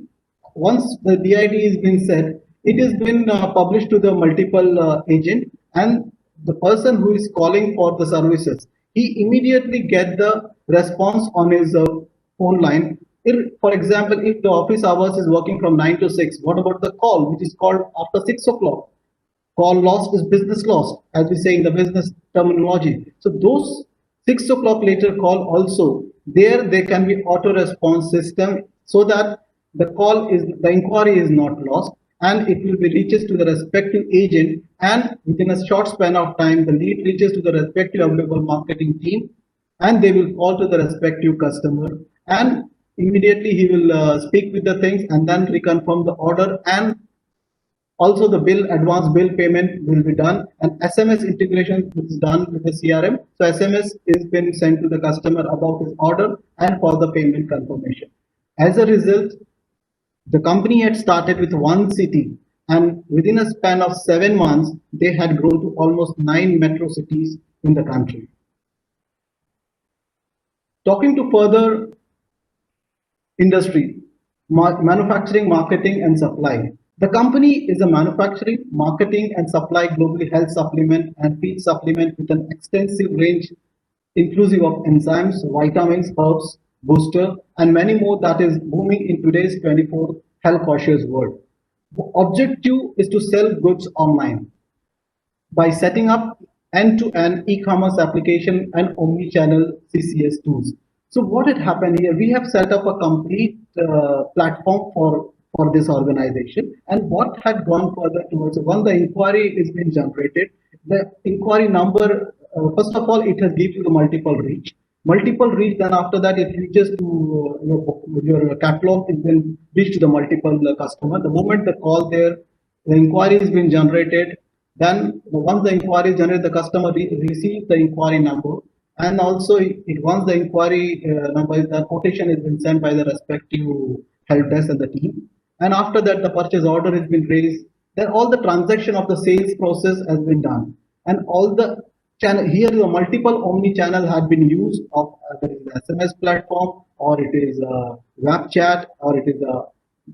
once the DID is been set, it has been published to the multiple agent, and the person who is calling for the services, he immediately get the response on his phone line. For example, if the office hours is working from 9 to 6, what about the call, which is called after 6 o'clock? Call lost is business lost, as we say in the business terminology. So those 6 o'clock later call also, there they can be auto response system so that the inquiry is not lost and it will be reaches to the respective agent, and within a short span of time, the lead reaches to the respective available marketing team and they will call to the respective customer and immediately he will speak with the things and then reconfirm the order, and also the advance bill payment will be done, and SMS integration is done with the CRM. So SMS is been sent to the customer about his order and for the payment confirmation. As a result, the company had started with one city, and within a span of 7 months, they had grown to almost 9 metro cities in the country. Talking to further industry, manufacturing, marketing, and supply. The company is a manufacturing, marketing, and supply globally health supplement and feed supplement with an extensive range inclusive of enzymes, vitamins, herbs, booster, and many more that is booming in today's 24 health conscious world. The objective is to sell goods online by setting up end-to-end e-commerce application and omni-channel CCS tools. So what had happened here, we have set up a complete platform for this organization, and what had gone further towards, when the inquiry is being generated, the inquiry number, first of all, it has given you the multiple reach, then after that it reaches to your catalog, it will reach to the multiple customer. The moment the call there, the inquiry has been generated, then once the inquiry is generated, the customer receives the inquiry number, and also once the inquiry number, the quotation has been sent by the respective help desk and the team, and after that the purchase order has been raised, then all the transaction of the sales process has been done, and all the channel here, the multiple omni channel had been used of whether it is an SMS platform or it is a web chat or it is a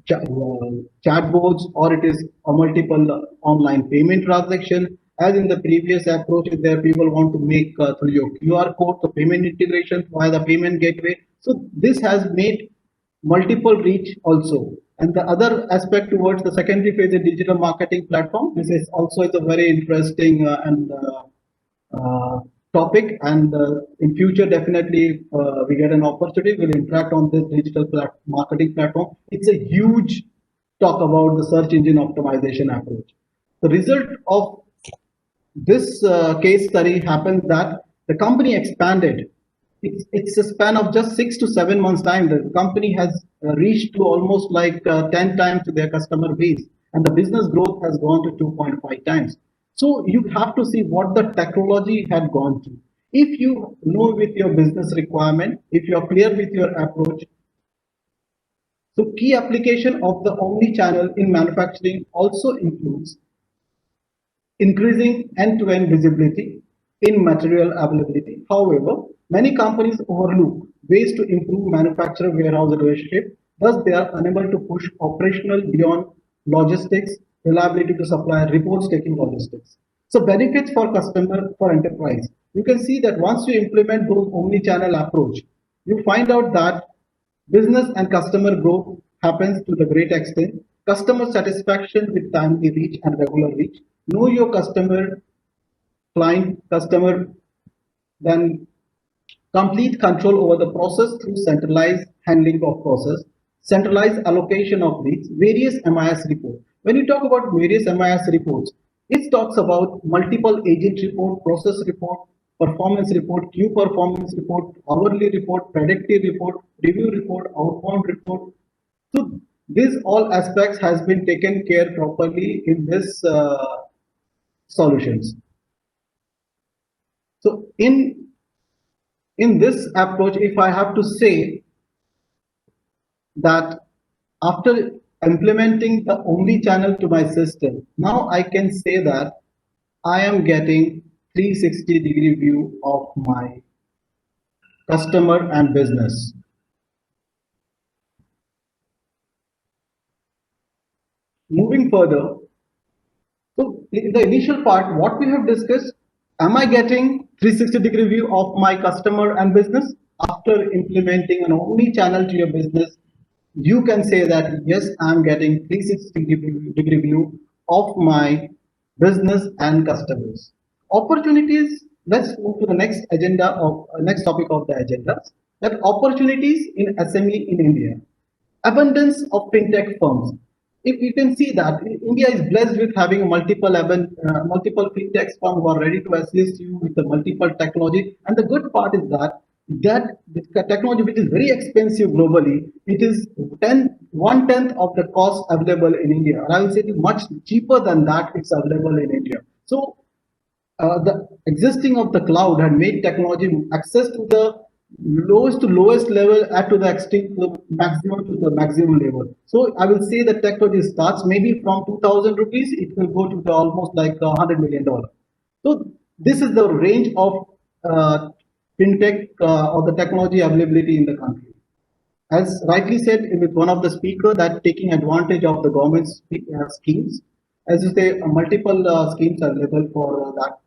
chat boards or it is a multiple online payment transaction. As in the previous approach, there people want to make through your QR code, the payment integration via the payment gateway. So this has made multiple reach also. And the other aspect towards the secondary phase is digital marketing platform. This is also a very interesting topic, and in future definitely we get an opportunity, we'll interact on this digital marketing platform. It's a huge talk about the search engine optimization approach. The result of this case study happened that the company expanded. It's a span of just 6 to 7 months time. The company has reached to almost like 10 times to their customer base, and the business growth has gone to 2.5 times. So you have to see what the technology had gone to. If you know with your business requirement, if you are clear with your approach. So key application of the omni-channel in manufacturing also includes increasing end-to-end visibility in material availability. However, many companies overlook ways to improve manufacturer warehouse relationship. Thus, they are unable to push operational beyond logistics, reliability to supply, reports taking logistics. So benefits for customer, for enterprise. You can see that once you implement those omni-channel approach, you find out that business and customer growth happens to the great extent. Customer satisfaction with timely reach and regular reach. Know your customer, client, customer, then complete control over the process through centralized handling of process, centralized allocation of leads, various MIS reports. When you talk about various MIS reports, it talks about multiple agent report, process report, performance report, queue performance report, hourly report, predictive report, review report, outbound report. So these all aspects has been taken care properly in this solutions. So in this approach, if I have to say that after implementing the omni-channel to my system, now I can say that I am getting 360-degree view of my customer and business. Moving further, so in the initial part, what we have discussed, am I getting 360-degree view of my customer and business? after implementing an omni-channel to your business, you can say that yes, I'm getting 360-degree view of my business and customers. Opportunities. Let's move to the next agenda of next topic of the agenda. That opportunities in SME in India. Abundance of fintech firms. If you can see that India is blessed with having multiple fintech firms who are ready to assist you with the multiple technology. And the good part is that this technology, which is very expensive globally, it is 1/10 of the cost available in India. And I will say it is much cheaper than that it's available in India. So the existing of the cloud had made technology access to the lowest level at to the extreme to the maximum level. So I will say the technology starts maybe from 2,000 rupees, it will go to the almost like $100 million. So this is the range of fintech or the technology availability in the country. As rightly said with one of the speaker, that taking advantage of the government schemes, as you say, multiple schemes are available for that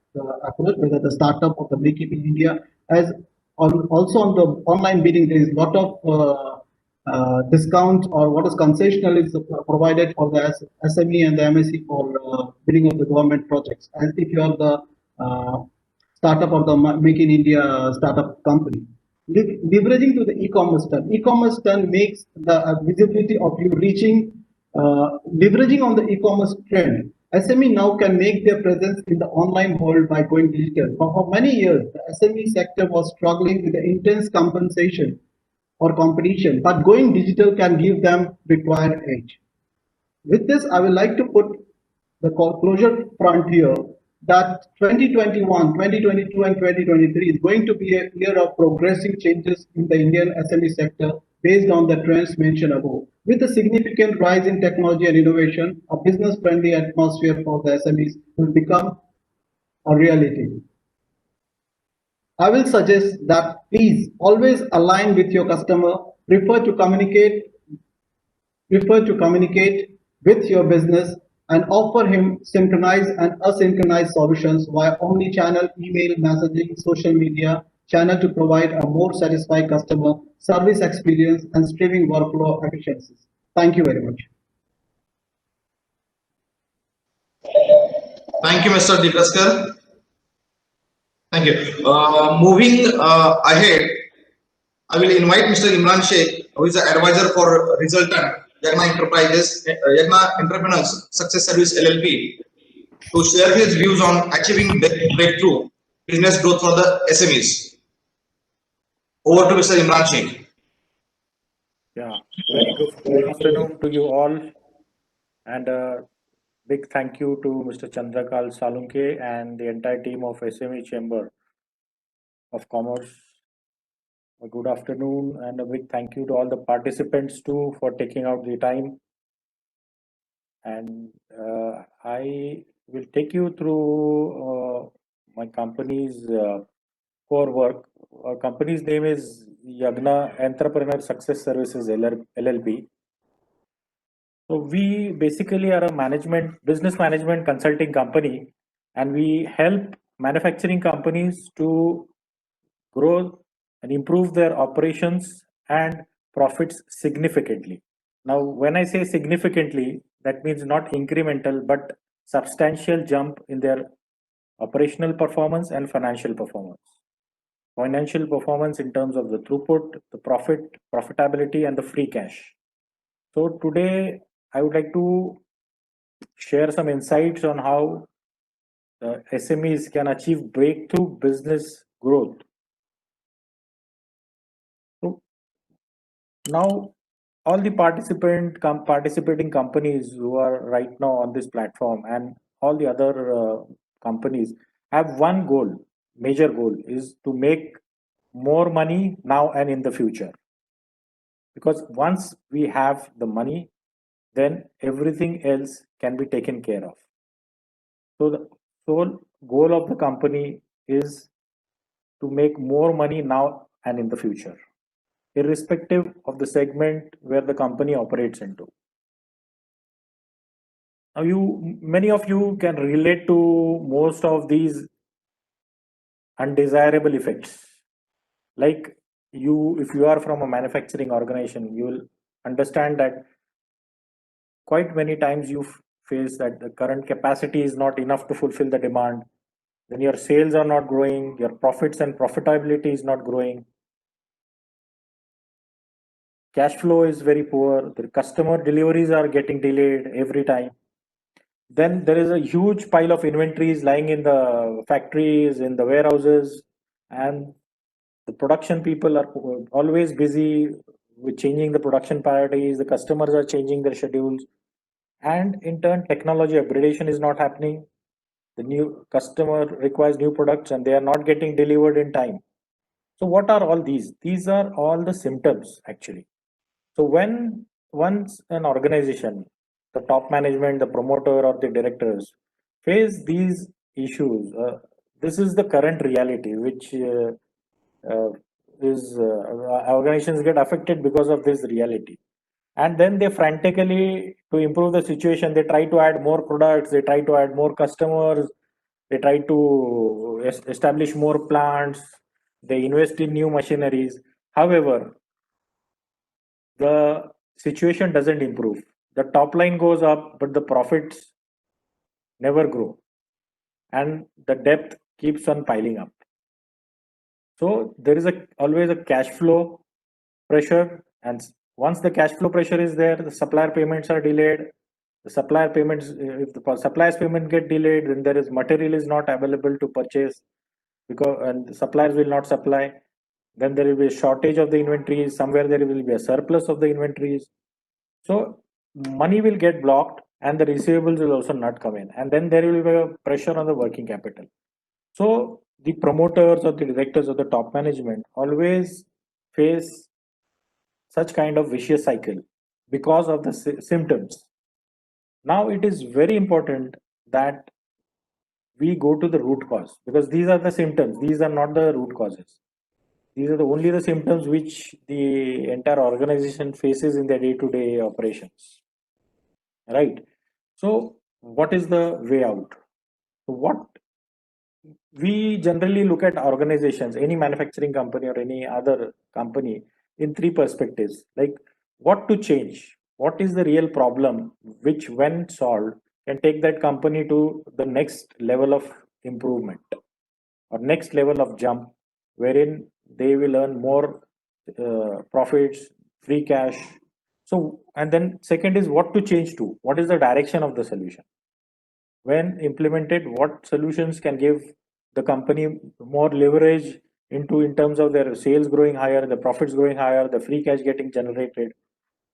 approach, whether the startup or the Make in India. As also on the online bidding, there is a lot of discounts or what is concessional is provided for the SME and the MSE for bidding of the government projects. As if you are the startup or the Make in India startup company. Leveraging to the e-commerce turn. E-commerce turn makes the visibility of you reaching, leveraging on the e-commerce trend. SME now can make their presence in the online world by going digital. For many years, the SME sector was struggling with the intense compensation or competition, but going digital can give them required edge. With this, I would like to put the closure front here that 2021, 2022, and 2023 is going to be a year of progressive changes in the Indian SME sector based on the trends mentioned above. With a significant rise in technology and innovation, a business-friendly atmosphere for the SMEs will become a reality. I will suggest that please always align with your customer, prefer to communicate with your business and offer him synchronized and asynchronized solutions via omni-channel, email, messaging, social media channel to provide a more satisfied customer service experience and streaming workflow efficiencies. Thank you very much. Thank you, Mr. Dikaskar. Thank you. Moving ahead, I will invite Mr. Imran Sheikh, who is the advisor for Resultant Yagna Enterprises, Yagna Entrepreneurs Success Service LLP, to share his views on achieving breakthrough business growth for the SMEs. Over to Mr. Imran Sheikh. Yeah, very good afternoon to you all, and a big thank you to Mr. Chandrakal Salunke and the entire team of SME Chamber of Commerce. A good afternoon and a big thank you to all the participants too for taking out the time. And I will take you through my company's core work. Our company's name is Yagna Entrepreneur Success Services LLP. So we basically are a business management consulting company, and we help manufacturing companies to grow and improve their operations and profits significantly. Now, when I say significantly, that means not incremental, but substantial jump in their operational performance and financial performance. Financial performance in terms of the throughput, the profitability, and the free cash. So today, I would like to share some insights on how SMEs can achieve breakthrough business growth. So now, all the participating companies who are right now on this platform and all the other companies have one goal, major goal, is to make more money now and in the future. Because once we have the money, then everything else can be taken care of. So the sole goal of the company is to make more money now and in the future, irrespective of the segment where the company operates into. Now, many of you can relate to most of these undesirable effects, like if you are from a manufacturing organization, you will understand that quite many times you face that the current capacity is not enough to fulfill the demand. Then your sales are not growing, your profits and profitability is not growing. Cash flow is very poor, the customer deliveries are getting delayed every time. Then there is a huge pile of inventories lying in the factories, in the warehouses, and the production people are always busy with changing the production priorities. The customers are changing their schedules, and in turn, technology upgradation is not happening. The new customer requires new products and they are not getting delivered in time. So, what are all these? These are all the symptoms actually. So, once an organization, the top management, the promoter, or the directors face these issues, this is the current reality, which organizations get affected because of this reality. And then they frantically, to improve the situation, they try to add more products, they try to add more customers, they try to establish more plants, they invest in new machineries. However, the situation doesn't improve. The top line goes up, but the profits never grow, and the debt keeps on piling up. So there is always a cash flow pressure, and once the cash flow pressure is there, the supplier payments are delayed. The supplier payments, if the supplier's payment get delayed, then there is material is not available to purchase, because and the suppliers will not supply. Then there will be a shortage of the inventories. Somewhere there will be a surplus of the inventories. So money will get blocked, and the receivables will also not come in, and then there will be a pressure on the working capital. So the promoters or the directors or the top management always face such kind of vicious cycle because of the symptoms. Now it is very important that we go to the root cause, because these are the symptoms, these are not the root causes. These are only the symptoms which the entire organization faces in their day-to-day operations, right? So what is the way out? So what we generally look at organizations, any manufacturing company or any other company, in three perspectives, like what to change, what is the real problem which when solved can take that company to the next level of improvement or next level of jump, wherein they will earn more profits, free cash. So, and then second is what to change to, what is the direction of the solution. When implemented, what solutions can give the company more leverage in terms of their sales growing higher, the profits growing higher, the free cash getting generated.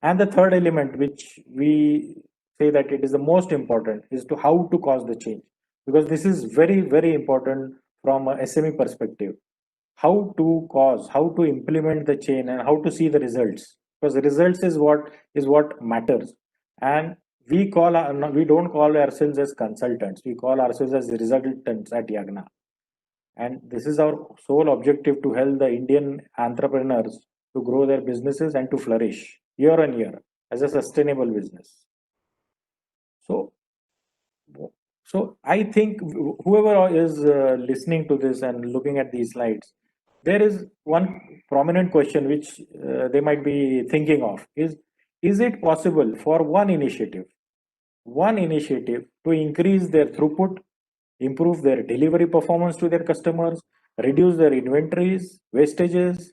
And the third element, which we say that it is the most important, is to how to cause the change, because this is very, very important from a SME perspective. How to cause, how to implement the change, and how to see the results, because the results is what matters. And we don't call ourselves as consultants, we call ourselves as resultants at Yagna. And this is our sole objective, to help the Indian entrepreneurs to grow their businesses and to flourish year on year as a sustainable business. So I think whoever is listening to this and looking at these slides, there is one prominent question which they might be thinking of is it possible for one initiative to increase their throughput, improve their delivery performance to their customers, reduce their inventories, wastages,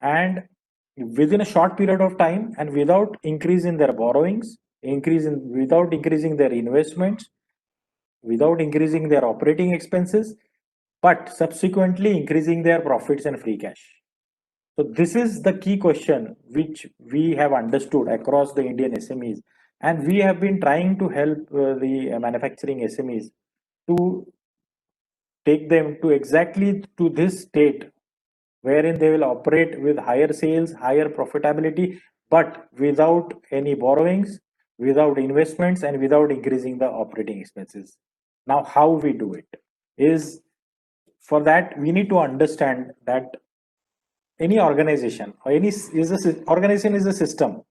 and within a short period of time, and without increasing their borrowings, without increasing their investments, without increasing their operating expenses, but subsequently increasing their profits and free cash? So this is the key question which we have understood across the Indian SMEs, and we have been trying to help the manufacturing SMEs to take them to exactly to this state wherein they will operate with higher sales, higher profitability, but without any borrowings, without investments, and without increasing the operating expenses. Now, how we do it is, for that we need to understand that any organization or organization is a system.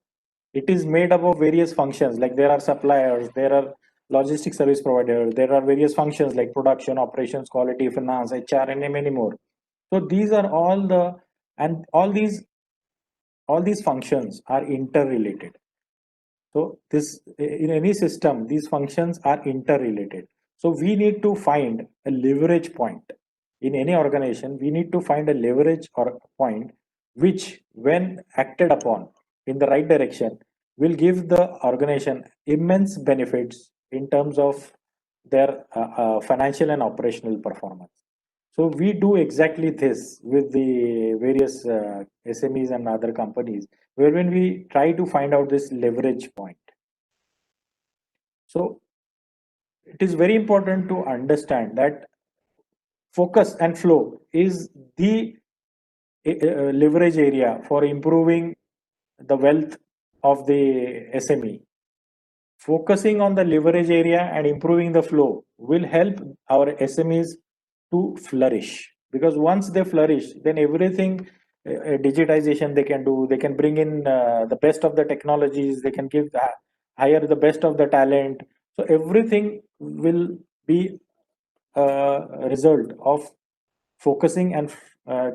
It is made up of various functions, like there are suppliers, there are logistic service providers, there are various functions like production, operations, quality, finance, HR, and many more. So these are all the And all these functions are interrelated. So this, in any system, these functions are interrelated. So we need to find a leverage point. In any organization, we need to find a leverage or point which, when acted upon in the right direction, will give the organization immense benefits in terms of their financial and operational performance. So we do exactly this with the various SMEs and other companies, where when we try to find out this leverage point. So it is very important to understand that focus and flow is the leverage area for improving the wealth of the SME. Focusing on the leverage area and improving the flow will help our SMEs to flourish, because once they flourish, then everything digitization they can do, they can bring in the best of the technologies, they can hire the best of the talent. So everything will be a result of focusing and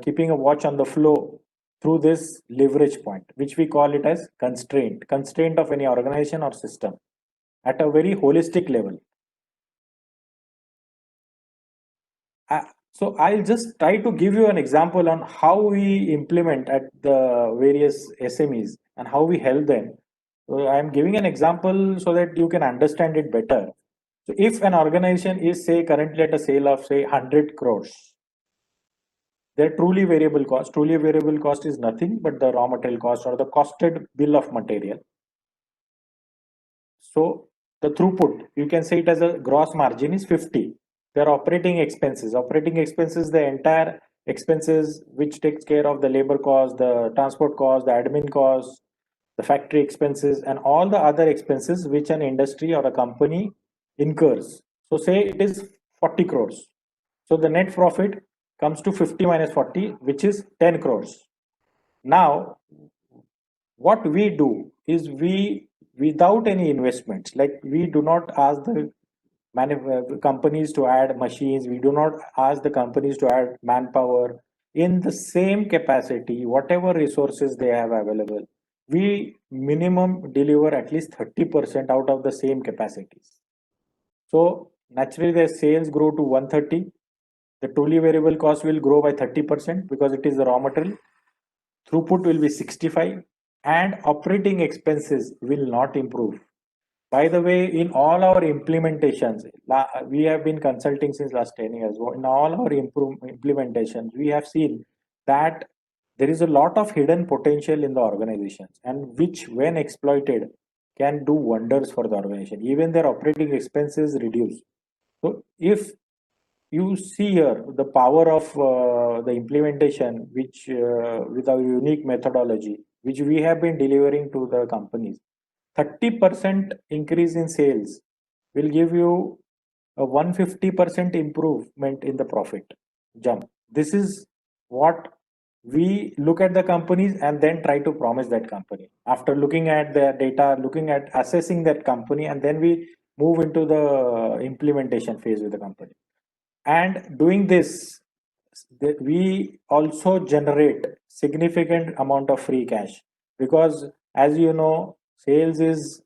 keeping a watch on the flow through this leverage point, which we call it as constraint of any organization or system at a very holistic level. So I'll just try to give you an example on how we implement at the various SMEs and how we help them. So I'm giving an example so that you can understand it better. So if an organization is, say, currently at a sale of, say, 100 crores, their truly variable cost is nothing but the raw material cost or the costed bill of material. So the throughput, you can say it as a gross margin, is 50. Their operating expenses, the entire expenses which takes care of the labor cost, the transport cost, the admin cost, the factory expenses, and all the other expenses which an industry or a company incurs. So say it is 40 crores. So the net profit comes to 50 minus 40, which is 10 crores. Now, what we do is without any investments, like we do not ask the companies to add machines, we do not ask the companies to add manpower. In the same capacity, whatever resources they have available, we minimum deliver at least 30% out of the same capacities. So naturally their sales grow to 130. The truly variable cost will grow by 30% because it is the raw material. Throughput will be 65 and operating expenses will not improve. By the way, in all our implementations, we have been consulting since last 10 years. In all our implementations, we have seen that there is a lot of hidden potential in the organizations, and which, when exploited, can do wonders for the organization. Even their operating expenses reduce. So if you see here the power of the implementation, which with our unique methodology, which we have been delivering to the companies, 30% increase in sales will give you a 150% improvement in the profit jump. This is what we look at the companies and then try to promise that company. After looking at their data, looking at assessing that company, and then we move into the implementation phase with the company. And doing this, we also generate significant amount of free cash, because as you know, sales is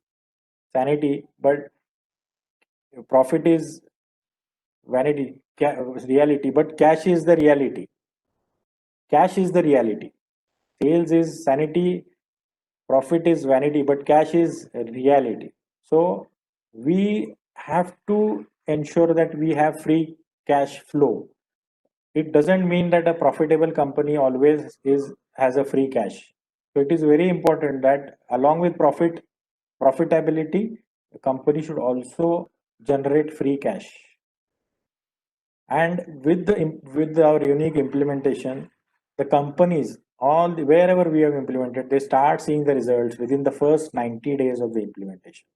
sanity, but profit is vanity, reality, but cash is the reality. Cash is the reality. Sales is sanity, profit is vanity, but cash is reality. So we have to ensure that we have free cash flow. It doesn't mean that a profitable company always has a free cash. So it is very important that along with profitability, the company should also generate free cash. And with our unique implementation, the companies, wherever we have implemented, they start seeing the results within the first 90 days of the implementation.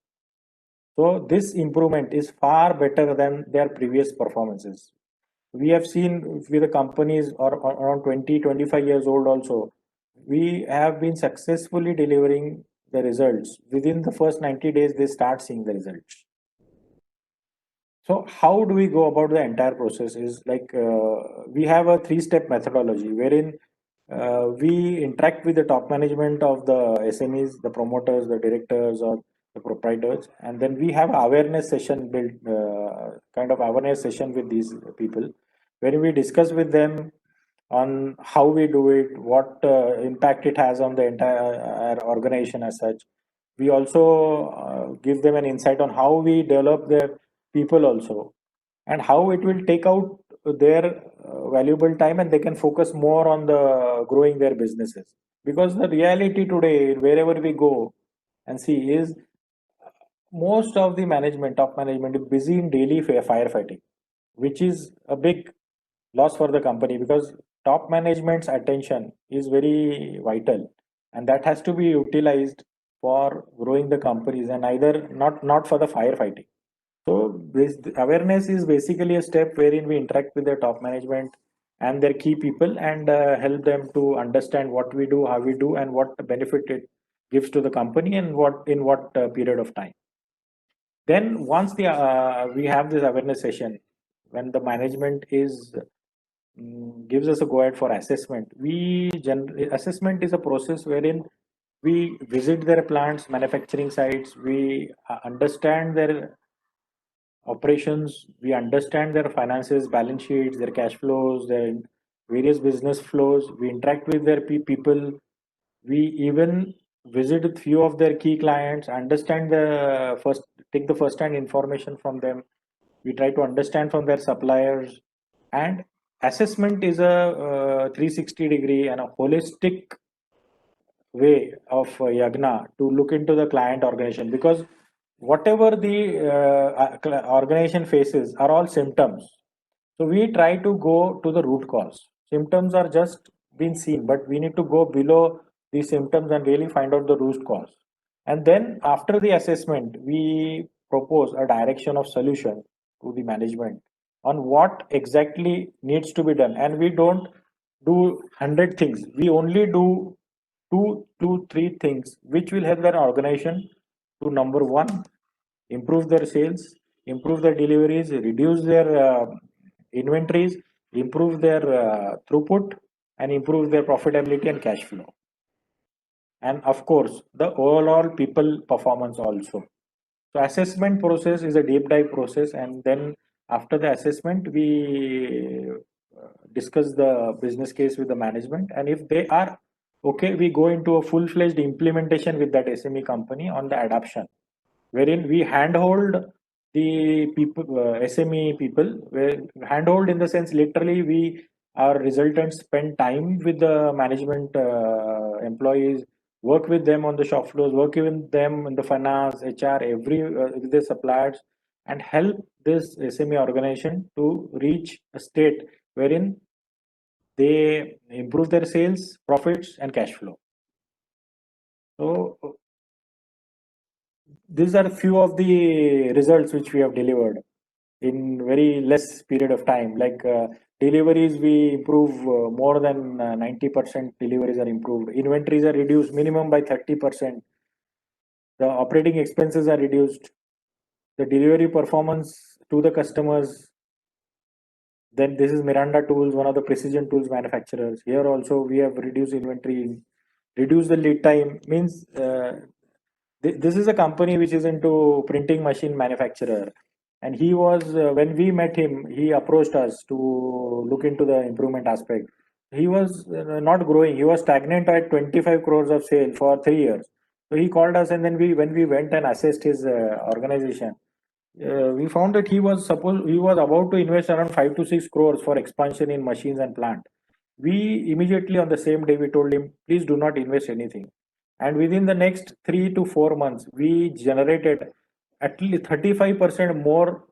So this improvement is far better than their previous performances. We have seen with the companies or around 20-25 years old also, we have been successfully delivering the results. Within the first 90 days, they start seeing the results. So how do we go about the entire process is like we have a 3-step methodology wherein we interact with the top management of the SMEs, the promoters, the directors, or the proprietors, and then we have awareness session built, kind of awareness session with these people, where we discuss with them on how we do it, what impact it has on the entire organization as such. We also give them an insight on how we develop their people also, and how it will take out their valuable time, and they can focus more on the growing their businesses. Because the reality today, wherever we go and see, is most of the management, top management, is busy in daily firefighting, which is a big loss for the company, because top management's attention is very vital, and that has to be utilized for growing the companies, and either not for the firefighting. So this awareness is basically a step wherein we interact with the top management and their key people, and help them to understand what we do, how we do, and what benefit it gives to the company, and what period of time. Then once we have this awareness session, when the management is gives us a go ahead for assessment, assessment is a process wherein we visit their plants, manufacturing sites, we understand their operations, we understand their finances, balance sheets, their cash flows, their various business flows, we interact with their people, we even visit a few of their key clients, understand take the first hand information from them, we try to understand from their suppliers. And assessment is a 360-degree and a holistic way of Yagna to look into the client organization, because whatever the organization faces are all symptoms. So we try to go to the root cause. Symptoms are just being seen, but we need to go below these symptoms and really find out the root cause. And then after the assessment, we propose a direction of solution to the management on what exactly needs to be done. And we don't do 100 things. We only do three things which will help their organization to, number one, improve their sales, improve their deliveries, reduce their inventories, improve their throughput, and improve their profitability and cash flow. And of course, the overall people performance also. So assessment process is a deep dive process, and then after the assessment, we discuss the business case with the management, and if they are okay, we go into a full-fledged implementation with that SME company on the adoption, wherein we handhold the people, SME people, where handhold in the sense literally our resultants spend time with the management employees, work with them on the shop floors, work with them in the finance, HR, with the suppliers, and help this SME organization to reach a state wherein they improve their sales, profits, and cash flow. So these are few of the results which we have delivered in very less period of time. Like deliveries, we improve more than 90% deliveries are improved. Inventories are reduced minimum by 30%. The operating expenses are reduced. The delivery performance to the customers. Then this is Miranda Tools, one of the precision tools manufacturers. Here also we have reduced inventory, reduced the lead time. Means this is a company which is into printing machine manufacturer, and he was when we met him, he approached us to look into the improvement aspect. He was not growing, he was stagnant at 25 crores of sale for 3 years. So he called us, and then when we went and assessed his organization, we found that he was about to invest around 5 to 6 crores for expansion in machines and plant. We immediately on the same day we told him, please do not invest anything. And within the next 3 to 4 months, we generated at least 35% more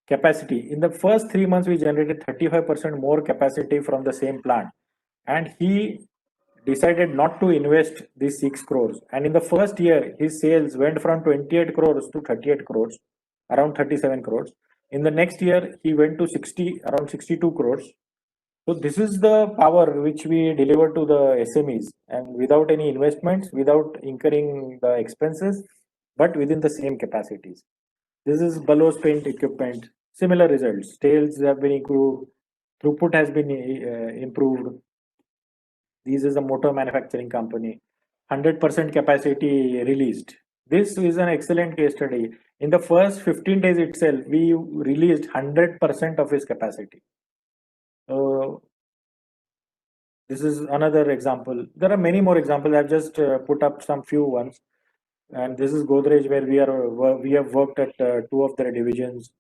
capacity. In the first 3 months, we generated 35% more capacity from the same plant. And he decided not to invest these 6 crores. And in the first year, his sales went from 28 crores to 38 crores, around 37 crores. In the next year, he went to around 62 crores. So this is the power which we deliver to the SMEs, and without any investments, without incurring the expenses, but within the same capacities. This is Bellows paint equipment. Similar results. Sales have been improved. Throughput has been improved. This is a motor manufacturing company. 100% capacity released. This is an excellent case study. In the first 15 days itself, we released 100% of his capacity. So this is another example. There are many more examples. I've just put up some few ones. And this is Godrej, where we have worked at two of their divisions,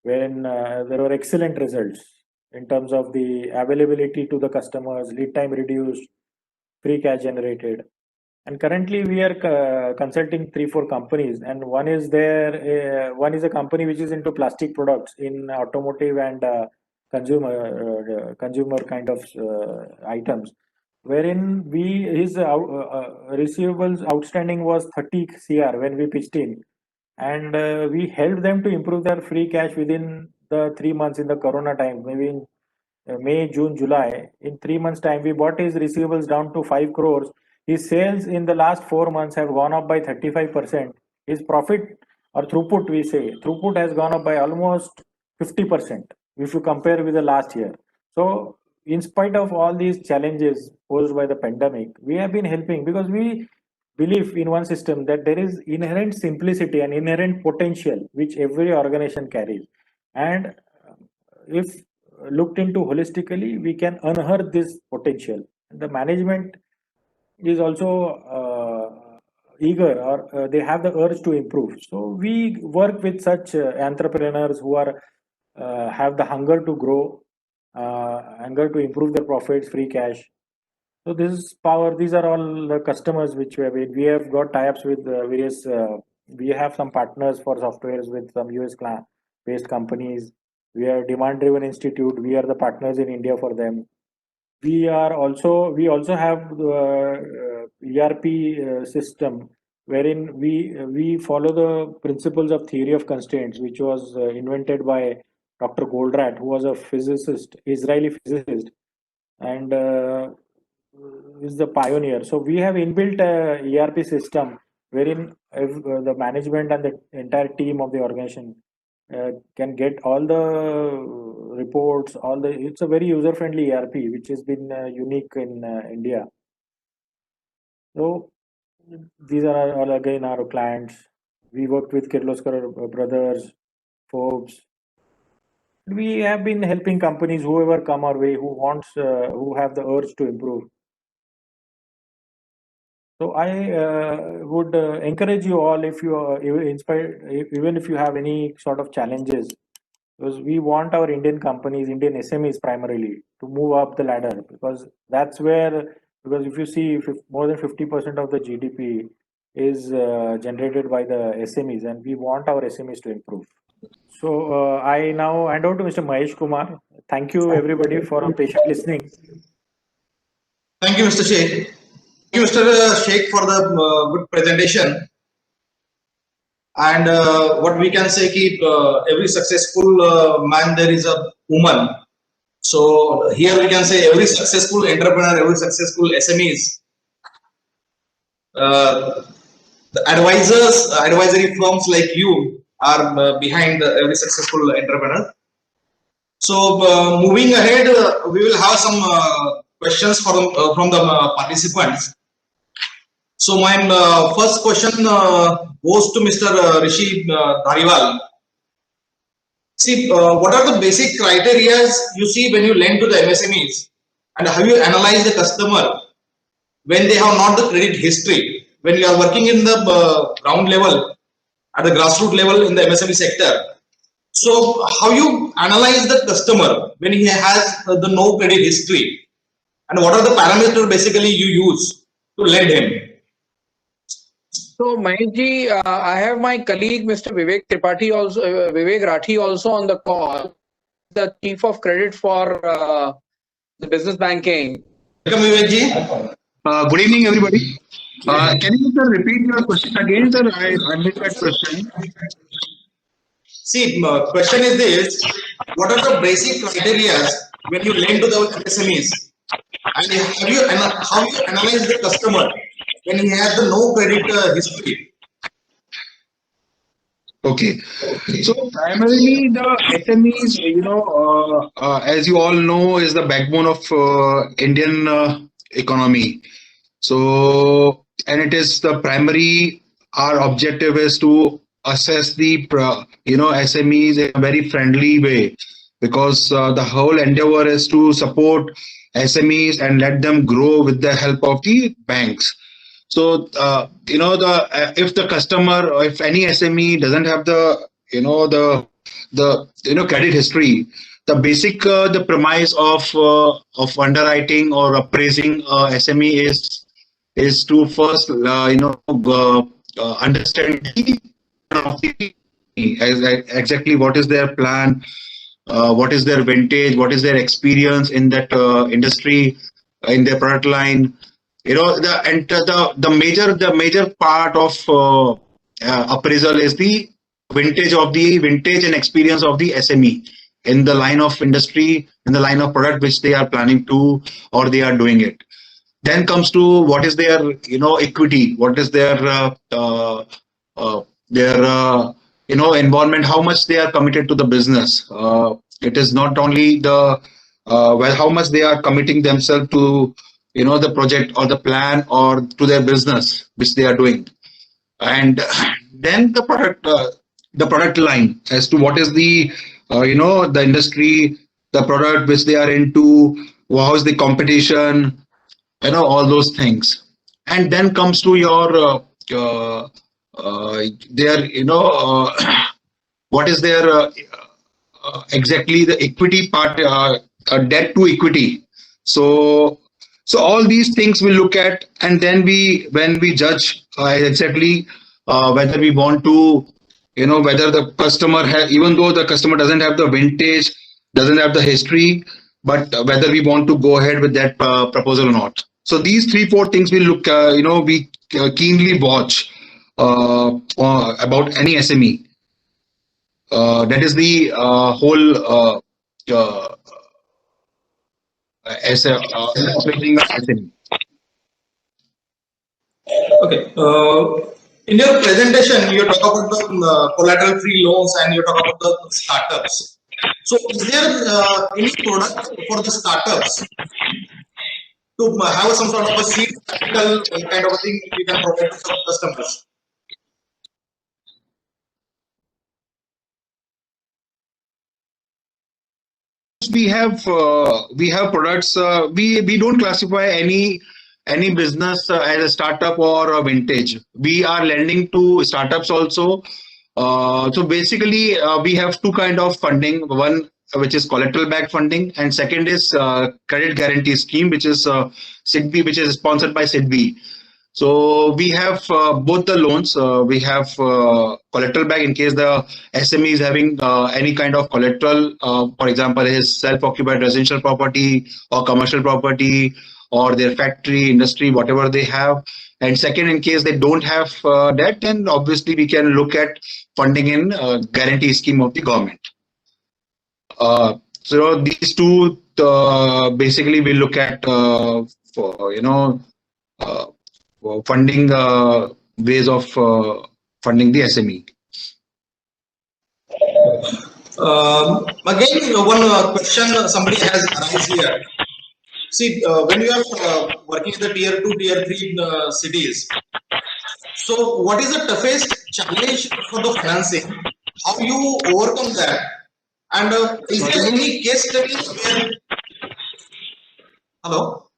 wherein there were excellent results in terms of the availability to the customers, lead time reduced, free cash generated. And currently we are consulting 3-4 companies, and one is a company which is into plastic products in automotive and consumer kind of items, wherein his receivables outstanding was 30 CR when we pitched in, and we helped them to improve their free cash within the 3 months in the Corona time, maybe in May, June, July. In 3 months time, we brought his receivables down to 5 crores. His sales in the last 4 months have gone up by 35%. His profit or throughput, we say, throughput has gone up by almost 50% if you compare with the last year. So in spite of all these challenges posed by the pandemic, we have been helping because we believe in one system that there is inherent simplicity and inherent potential which every organization carries. And if looked into holistically, we can unearth this potential. The management is also eager, or they have the urge to improve. So we work with such entrepreneurs who are have the hunger to grow, hunger to improve their profits, free cash. So this is power. These are all the customers which we have got tie-ups with various. We have some partners for softwares with some US-based companies. We are Demand-Driven Institute. We are the partners in India for them. We also have the ERP system wherein we follow the principles of theory of constraints, which was invented by Dr. Goldratt, who was a physicist, Israeli physicist, and is the pioneer. So we have inbuilt a ERP system wherein the management and the entire team of the organization can get all the reports, it's a very user-friendly ERP, which has been unique in India. So these are all again our clients. We worked with Kirloskar Brothers, Forbes. We have been helping companies, whoever come our way, who have the urge to improve. So I would encourage you all, if you are inspired, even if you have any sort of challenges, because we want our Indian companies, Indian SMEs primarily, to move up the ladder, because that's where, because if you see, more than 50% of the GDP is generated by the SMEs, and we want our SMEs to improve. So I now hand over to Mr. Mahesh Kumar. Thank you everybody for patient listening. Thank you, Mr. Sheikh. Thank you, Mr. Sheikh, for the good presentation. And what we can say, every successful man, there is a woman. So here we can say every successful entrepreneur, every successful SMEs, the advisory firms like you are behind every successful entrepreneur. So moving ahead, we will have some questions from the participants. So my first question goes to Mr. Rishi Dhariwal. See, what are the basic criteria you see when you lend to the MSMEs, and how you analyze the customer when they have not the credit history? When you are working in the ground level, at the grassroots level in the MSME sector, so how you analyze the customer when he has the no credit history, and what are the parameters basically you use to lend him? So Maheshji, I have my colleague Mr. Vivek Tripathi also, Vivek Rathi also on the call, the Chief of Credit for the business banking. Welcome, Vivekji. Good evening, everybody. Can you sir repeat your question again, sir? I missed that question. See, question is this: what are the basic criteria when you lend to the MSMEs, and how you analyze the customer when he has the no credit history? Okay, so primarily the SMEs, as you all know, is the backbone of Indian economy. So, and it is the primary, our objective is to assess the, SMEs in a very friendly way, because the whole endeavor is to support SMEs and let them grow with the help of the banks. So, if the customer, or if any SME doesn't have the, credit history, the basic, the premise of underwriting or appraising SME is to first, understand exactly what is their plan, what is their vintage, what is their experience in that industry, in their product line. The major part of appraisal is the vintage and experience of the SME in the line of industry, in the line of product which they are planning to, or they are doing it. Then comes to what is their equity, what is their involvement, how much they are committed to the business. It is not only the how much they are committing themselves to the project or the plan or to their business which they are doing. And then the product line, as to what is the the industry, the product which they are into, how is the competition, all those things. And then comes to your their what is their exactly the equity part, debt to equity. So all these things we look at, and then when we judge exactly whether we want to, whether the customer even though the customer doesn't have the vintage, doesn't have the history, but whether we want to go ahead with that proposal or not. So these 3-4 things we look, we keenly watch about any SME. That is the whole SME. Okay. In your presentation, you talk about the collateral-free loans and you talk about the startups. So, is there any product for the startups to have some sort of a seed capital kind of a thing we can provide to some customers? We have products. We don't classify any business as a startup or a vintage. We are lending to startups also. So basically, we have two kind of funding. One which is collateral backed funding, and second is credit guarantee scheme, which is SIDBI, which is sponsored by SIDBI. So we have both the loans. We have collateral back in case the SME is having any kind of collateral, for example, his self-occupied residential property or commercial property or their factory, industry, whatever they have. And second, in case they don't have that, then obviously we can look at funding in guarantee scheme of the government. So these two basically we look at for funding ways of funding the SME. Again, one question somebody has asked here. See, when you are working in the tier 2, tier 3 cities, so what is the toughest challenge for the financing? How you overcome that? And is there any case study where? Hello?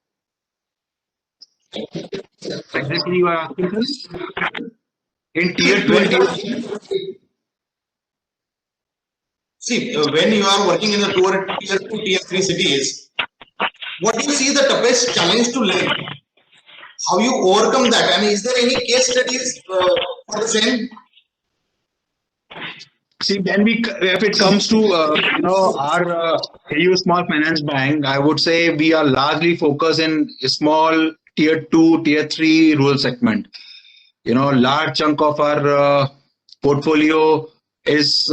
Exactly, you are asking us? In tier 2 and tier 3? See, when you are working in the tier 2, tier 3 cities, what do you see the toughest challenge to lend? How you overcome that? And is there any case studies for the same? See, then if it comes to our AU Small Finance Bank, I would say we are largely focused in small tier 2, tier 3 rural segment. Large chunk of our portfolio is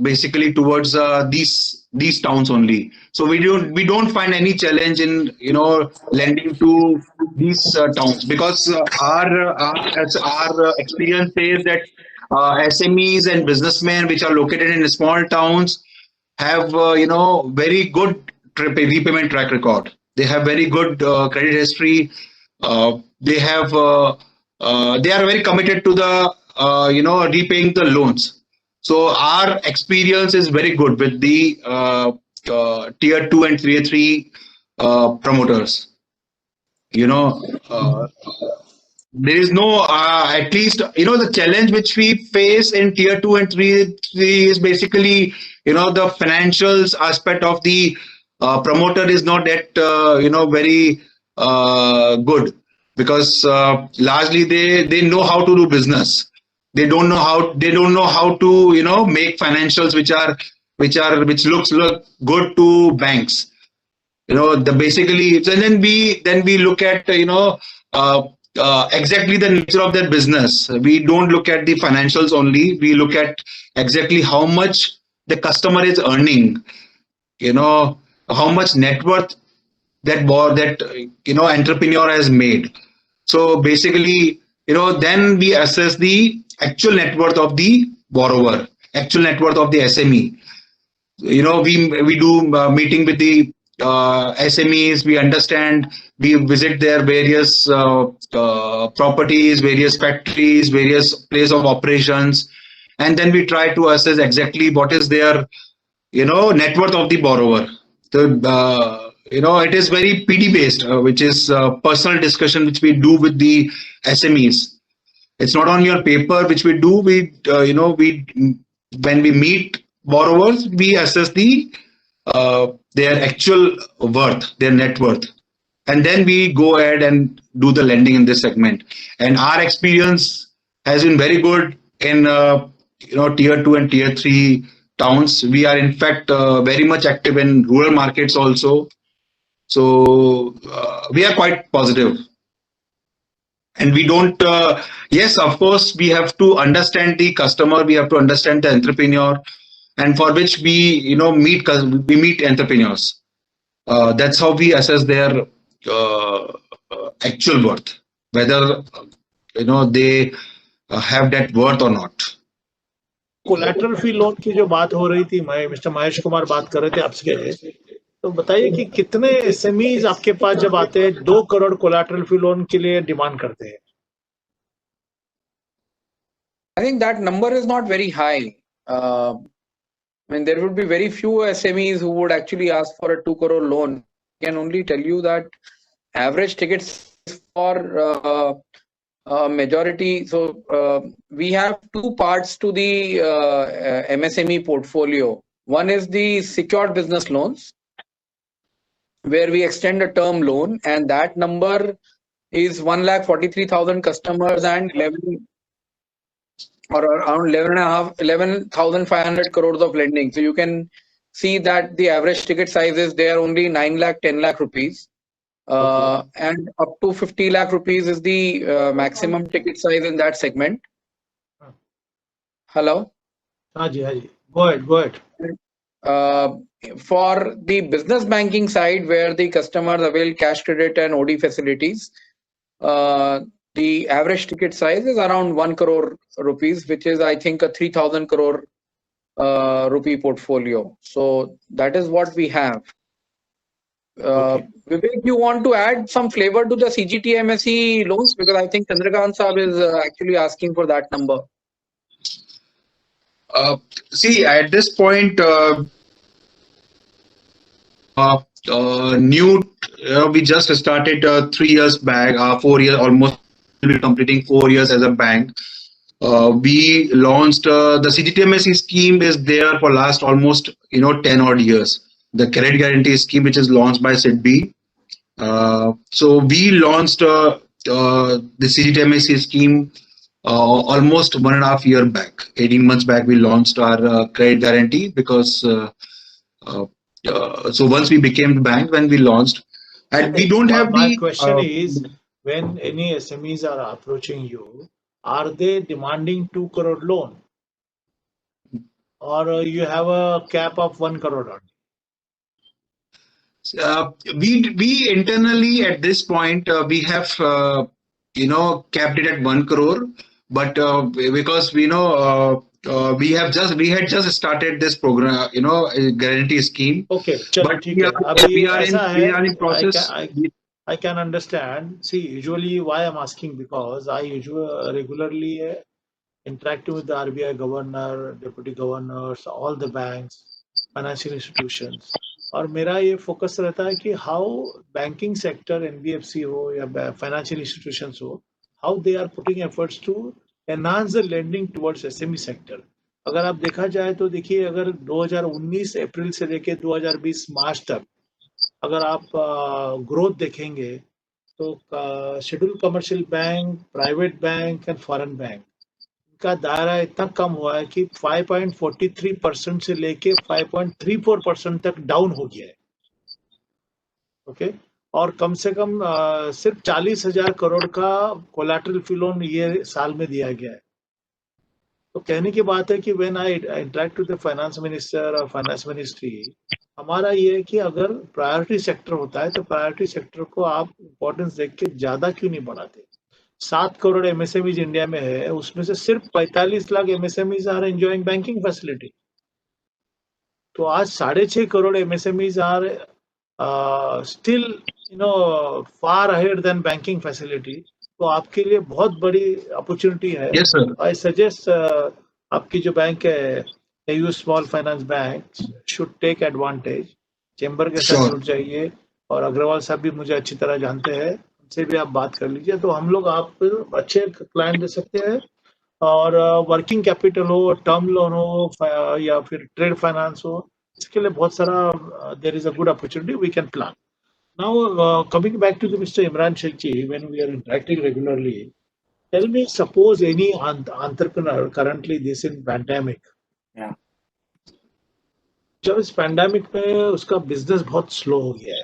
basically towards these towns only. So we don't find any challenge in lending to these towns, because our experience says that SMEs and businessmen which are located in small towns have very good repayment track record. They have very good credit history. They are very committed to the repaying the loans. So our experience is very good with the tier 2 and tier 3 promoters. There is no at least the challenge which we face in tier 2 and 3 is basically the financials aspect of the promoter is not that very good, because largely they know how to do business. They don't know how to make financials which look good to banks. Basically, and then we look at exactly the nature of their business. We don't look at the financials only. We look at exactly how much the customer is earning. How much net worth that entrepreneur has made. So basically, then we assess the actual net worth of the borrower, actual net worth of the SME. We do meeting with the SMEs. We understand. We visit their various properties, various factories, various place of operations, and then we try to assess exactly what is their net worth of the borrower. It is very PD based, which is personal discussion which we do with the SMEs. It's not on your paper which we do. When we meet borrowers, we assess their actual worth, their net worth, and then we go ahead and do the lending in this segment. And our experience has been very good in tier 2 and tier 3 towns. We are in fact very much active in rural markets also. So we are quite positive. And we don't, yes, of course, we have to understand the customer, we have to understand the entrepreneur, and for which we meet entrepreneurs. That's how we assess their actual worth, whether they have that worth or not. Collateral free loan की जो बात हो रही थी, mister Mahesh Kumar बात कर रहे थे आपसे, तो बताइए कि कितने एसएमईज आपके पास जब आते हैं 2 करोड़ कोलैटरल फ्री लोन के लिए डिमांड करते हैं? I think that number is not very high. I mean, there would be very few SMEs who would actually ask for a 2 crore loan. I can only tell you that average tickets for majority. So we have two parts to the MSME portfolio. One is the secured business loans, where we extend a term loan, and that number is 1,43,000 customers and 11,500 crores of lending. So you can see that the average ticket size is there only 9 lakh, 10 lakh rupees. And up to 50 lakh rupees is the maximum ticket size in that segment. Hello? Haji. Go ahead. For the business banking side, where the customers avail cash credit and OD facilities, the average ticket size is around 1 crore rupees, which is, I think, a 3,000 crore rupee portfolio. So that is what we have. Okay. Vivek, you want to add some flavor to the CGT MSE loans? Because I think Chandrakant Saab is actually asking for that number. See, at this point, we just started 3 years back, 4 years, almost completing 4 years as a bank. We launched the CGT MSE scheme is there for last almost 10 odd years. The credit guarantee scheme, which is launched by SIDBI. So we launched the CGT MSE scheme almost 1.5 years back. 18 months back, we launched our credit guarantee because so once we became the bank, when we launched, and we don't have my question is, when any SMEs are approaching you, are they demanding 2 crore loan, or you have a cap of 1 crore only? We internally at this point we have capped it at 1 crore, but because we know we had just started this program, guarantee scheme. Okay, चलो But ठीक है. अभी we are ऐसा we है, are in process. I can understand. See, usually why I'm asking, because I usually regularly interacting with the RBI governor, deputy governors, all the banks, financial institutions. और मेरा ये focus रहता है कि how banking sector, NBFC हो या financial institutions हो, how they are putting efforts to enhance the lending towards SME sector. अगर आप देखा जाए तो देखिए, अगर 2019 अप्रैल से लेके 2020 मार्च तक अगर आप ग्रोथ देखेंगे तो schedule commercial bank, private bank and foreign bank का दायरा इतना कम हुआ है कि 5.43% से लेके 5.34% तक डाउन हो गया है. ओके, और कम से कम सिर्फ 40,000 करोड़ का कोलैटरल फ्री लोन ये साल में दिया गया है. तो कहने की बात है कि when I interact with the finance minister और फाइनेंस मिनिस्ट्री, हमारा ये है कि अगर प्रायोरिटी सेक्टर होता है तो प्रायोरिटी सेक्टर को आप इंपॉर्टेंस देख के ज्यादा क्यों नहीं बढ़ाते. 7 करोड़ एमएसएमईज इंडिया में है, उसमें से सिर्फ 45 lakh MSMEs are enjoying banking facility. तो आज 6.5 crore MSMEs are still far ahead than banking facility. तो आपके लिए बहुत बड़ी अपॉर्चुनिटी है. Yes, sir. आई सजेस्ट आपकी जो बैंक है AU small finance bank should take advantage. Chamber के साथ Sure. जुड़ जाइए, और अग्रवाल साहब भी मुझे अच्छी तरह जानते हैं, उनसे भी आप बात कर लीजिए. तो हम लोग आप अच्छे क्लाइंट दे सकते हैं. और वर्किंग कैपिटल हो, टर्म लोन हो या फिर ट्रेड फाइनेंस हो, इसके लिए बहुत सारा there is a good opportunity we can plan. Now, coming back to the Mr. Imran Sheikh ji, when we are interacting regularly, tell me, suppose any entrepreneur currently this in pandemic. Yeah. जब इस pandemic में उसका business बहुत slow हो गया है,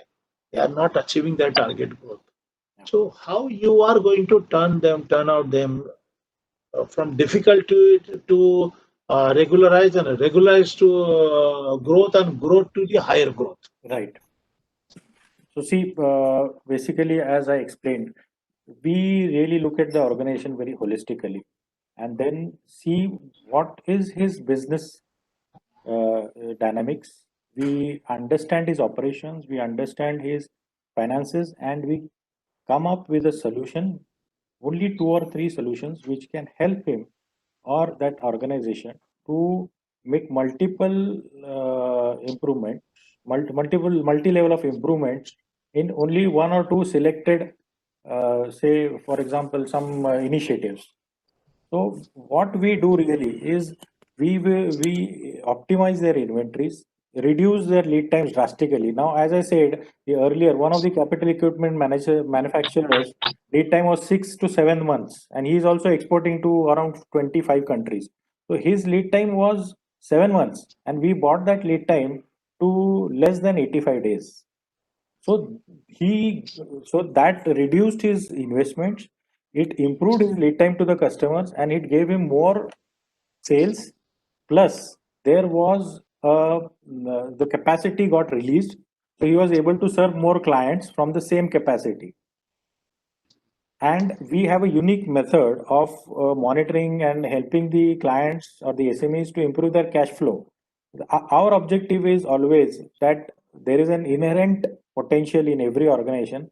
they are not achieving their target growth. So how you are going to turn out them from difficulty to regularize, and regularize to growth, and growth to the higher growth. Right. So see, basically, as I explained, we really look at the organization very holistically, and then see what is his business dynamics. We understand his operations, we understand his finances, and we come up with a solution, only 2 or 3 solutions which can help him or that organization to make multiple improvements, multi-level of improvements in only 1 or 2 selected, say for example, some initiatives. So what we do really is we optimize their inventories, reduce their lead times drastically. Now, as I said earlier, one of the capital equipment manufacturers lead time was 6 to 7 months, and he is also exporting to around 25 countries. So his lead time was 7 months, and we bought that lead time to less than 85 days. So that reduced his investments, it improved his lead time to the customers, and it gave him more sales. Plus, there was the capacity got released, so he was able to serve more clients from the same capacity. And we have a unique method of monitoring and helping the clients or the SMEs to improve their cash flow. Our objective is always that there is an inherent potential in every organization.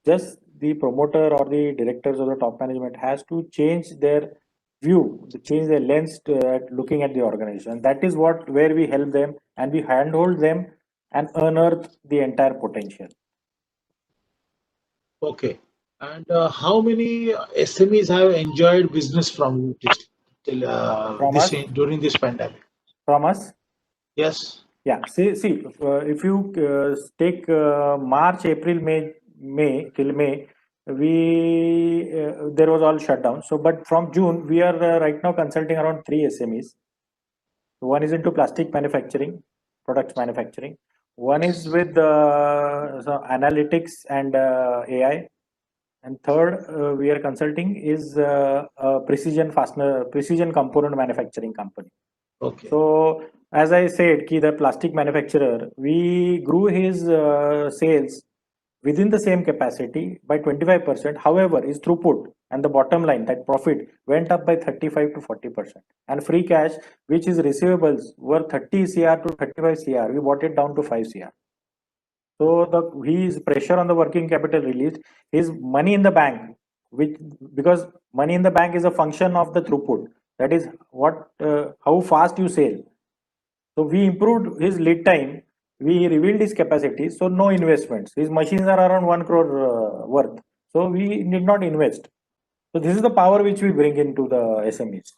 Just the promoter or the directors or the top management has to change their view, change their lens at looking at the organization. That is where we help them, and we handhold them and unearth the entire potential. Okay. And how many SMEs have enjoyed business from you during this pandemic? From us? Yes. Yeah. See, if you take March, April, May till May, there was all shut down. So, but from June, we are right now consulting around 3 SMEs. One is into plastic manufacturing, products manufacturing. One is with analytics and AI. And third, we are consulting is a precision component manufacturing company. Okay. So, as I said, the plastic manufacturer, we grew his sales within the same capacity by 25%. However, his throughput and the bottom line, that profit, went up by 35 to 40%. And free cash, which is receivables, were 30 CR to 35 CR. We brought it down to 5 CR. So his pressure on the working capital released. His money in the bank, because money in the bank is a function of the throughput. That is how fast you sell. So we improved his lead time. We revealed his capacity. So no investments. His machines are around 1 crore worth. So we need not invest. So this is the power which we bring into the SMEs.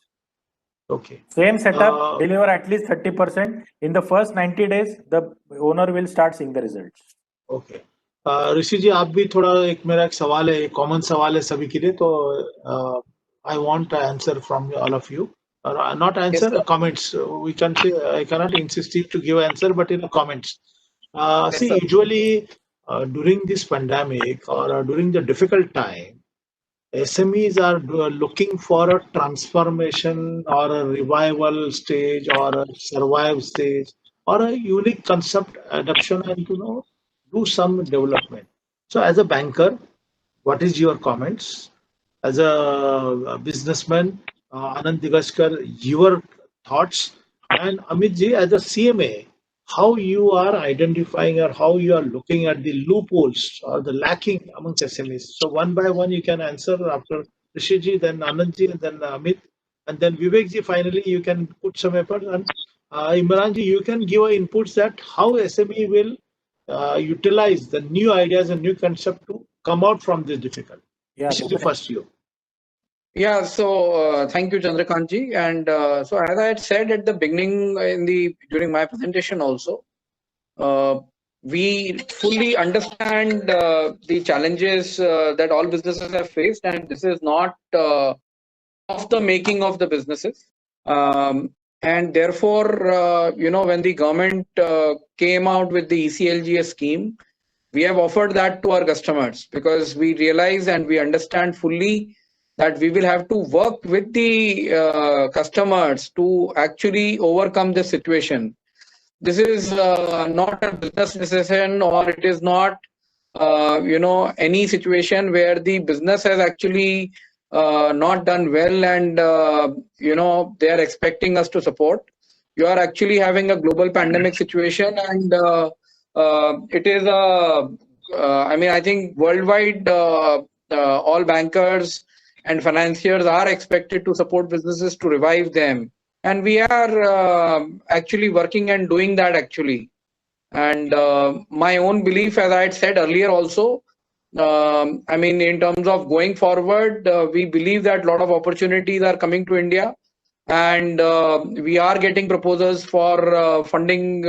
Okay. Same setup, deliver at least 30%. In the first 90 days, the owner will start seeing the results. Okay. ऋषि जी, आप भी थोड़ा मेरा एक सवाल है, common सवाल है सभी के लिए, तो I want an answer from all of you. Not answer, Yes, comments. We can say, I cannot insist you to give answer, but in the comments. See, sir. usually during this pandemic or during the difficult time, SMEs are looking for a transformation or a revival stage or a survive stage or a unique concept adoption and do some development. So as a banker, what is your comments? As a businessman, Anand Digashkar, your thoughts, and Amit ji, as a CMA, how you are identifying or how you are looking at the loopholes or the lacking amongst SMEs. So one by one you can answer after Rishi ji, then Anand ji, and then Amit, and then Vivek ji. Finally, you can put some effort, and Imran ji, you can give inputs that how SME will utilize the new ideas and new concept to come out from this difficulty. Yeah, This is the first you. Yeah, so thank you, Chandrakant ji. And so as I had said at the beginning during my presentation also, we fully understand the challenges that all businesses have faced, and this is not of the making of the businesses. And therefore, when the government came out with the ECLGS scheme, we have offered that to our customers because we realize and we understand fully that we will have to work with the customers to actually overcome this situation. This is not a business decision, or it is not, any situation where the business has actually not done well and, they are expecting us to support. You are actually having a global pandemic situation, and it is I think worldwide, all bankers and financiers are expected to support businesses to revive them. And we are actually working and doing that actually. And my own belief, as I had said earlier also, in terms of going forward, we believe that a lot of opportunities are coming to India. And we are getting proposals for funding,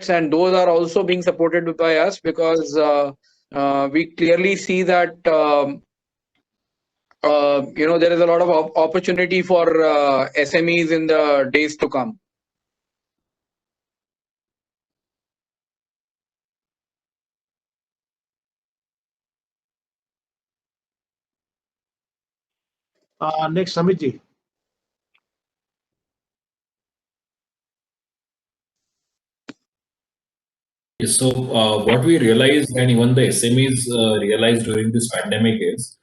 and those are also being supported by us because we clearly see that there is a lot of opportunity for SMEs in the days to come. Next, Amit ji. So what we realized, and even the SMEs realized during this pandemic, is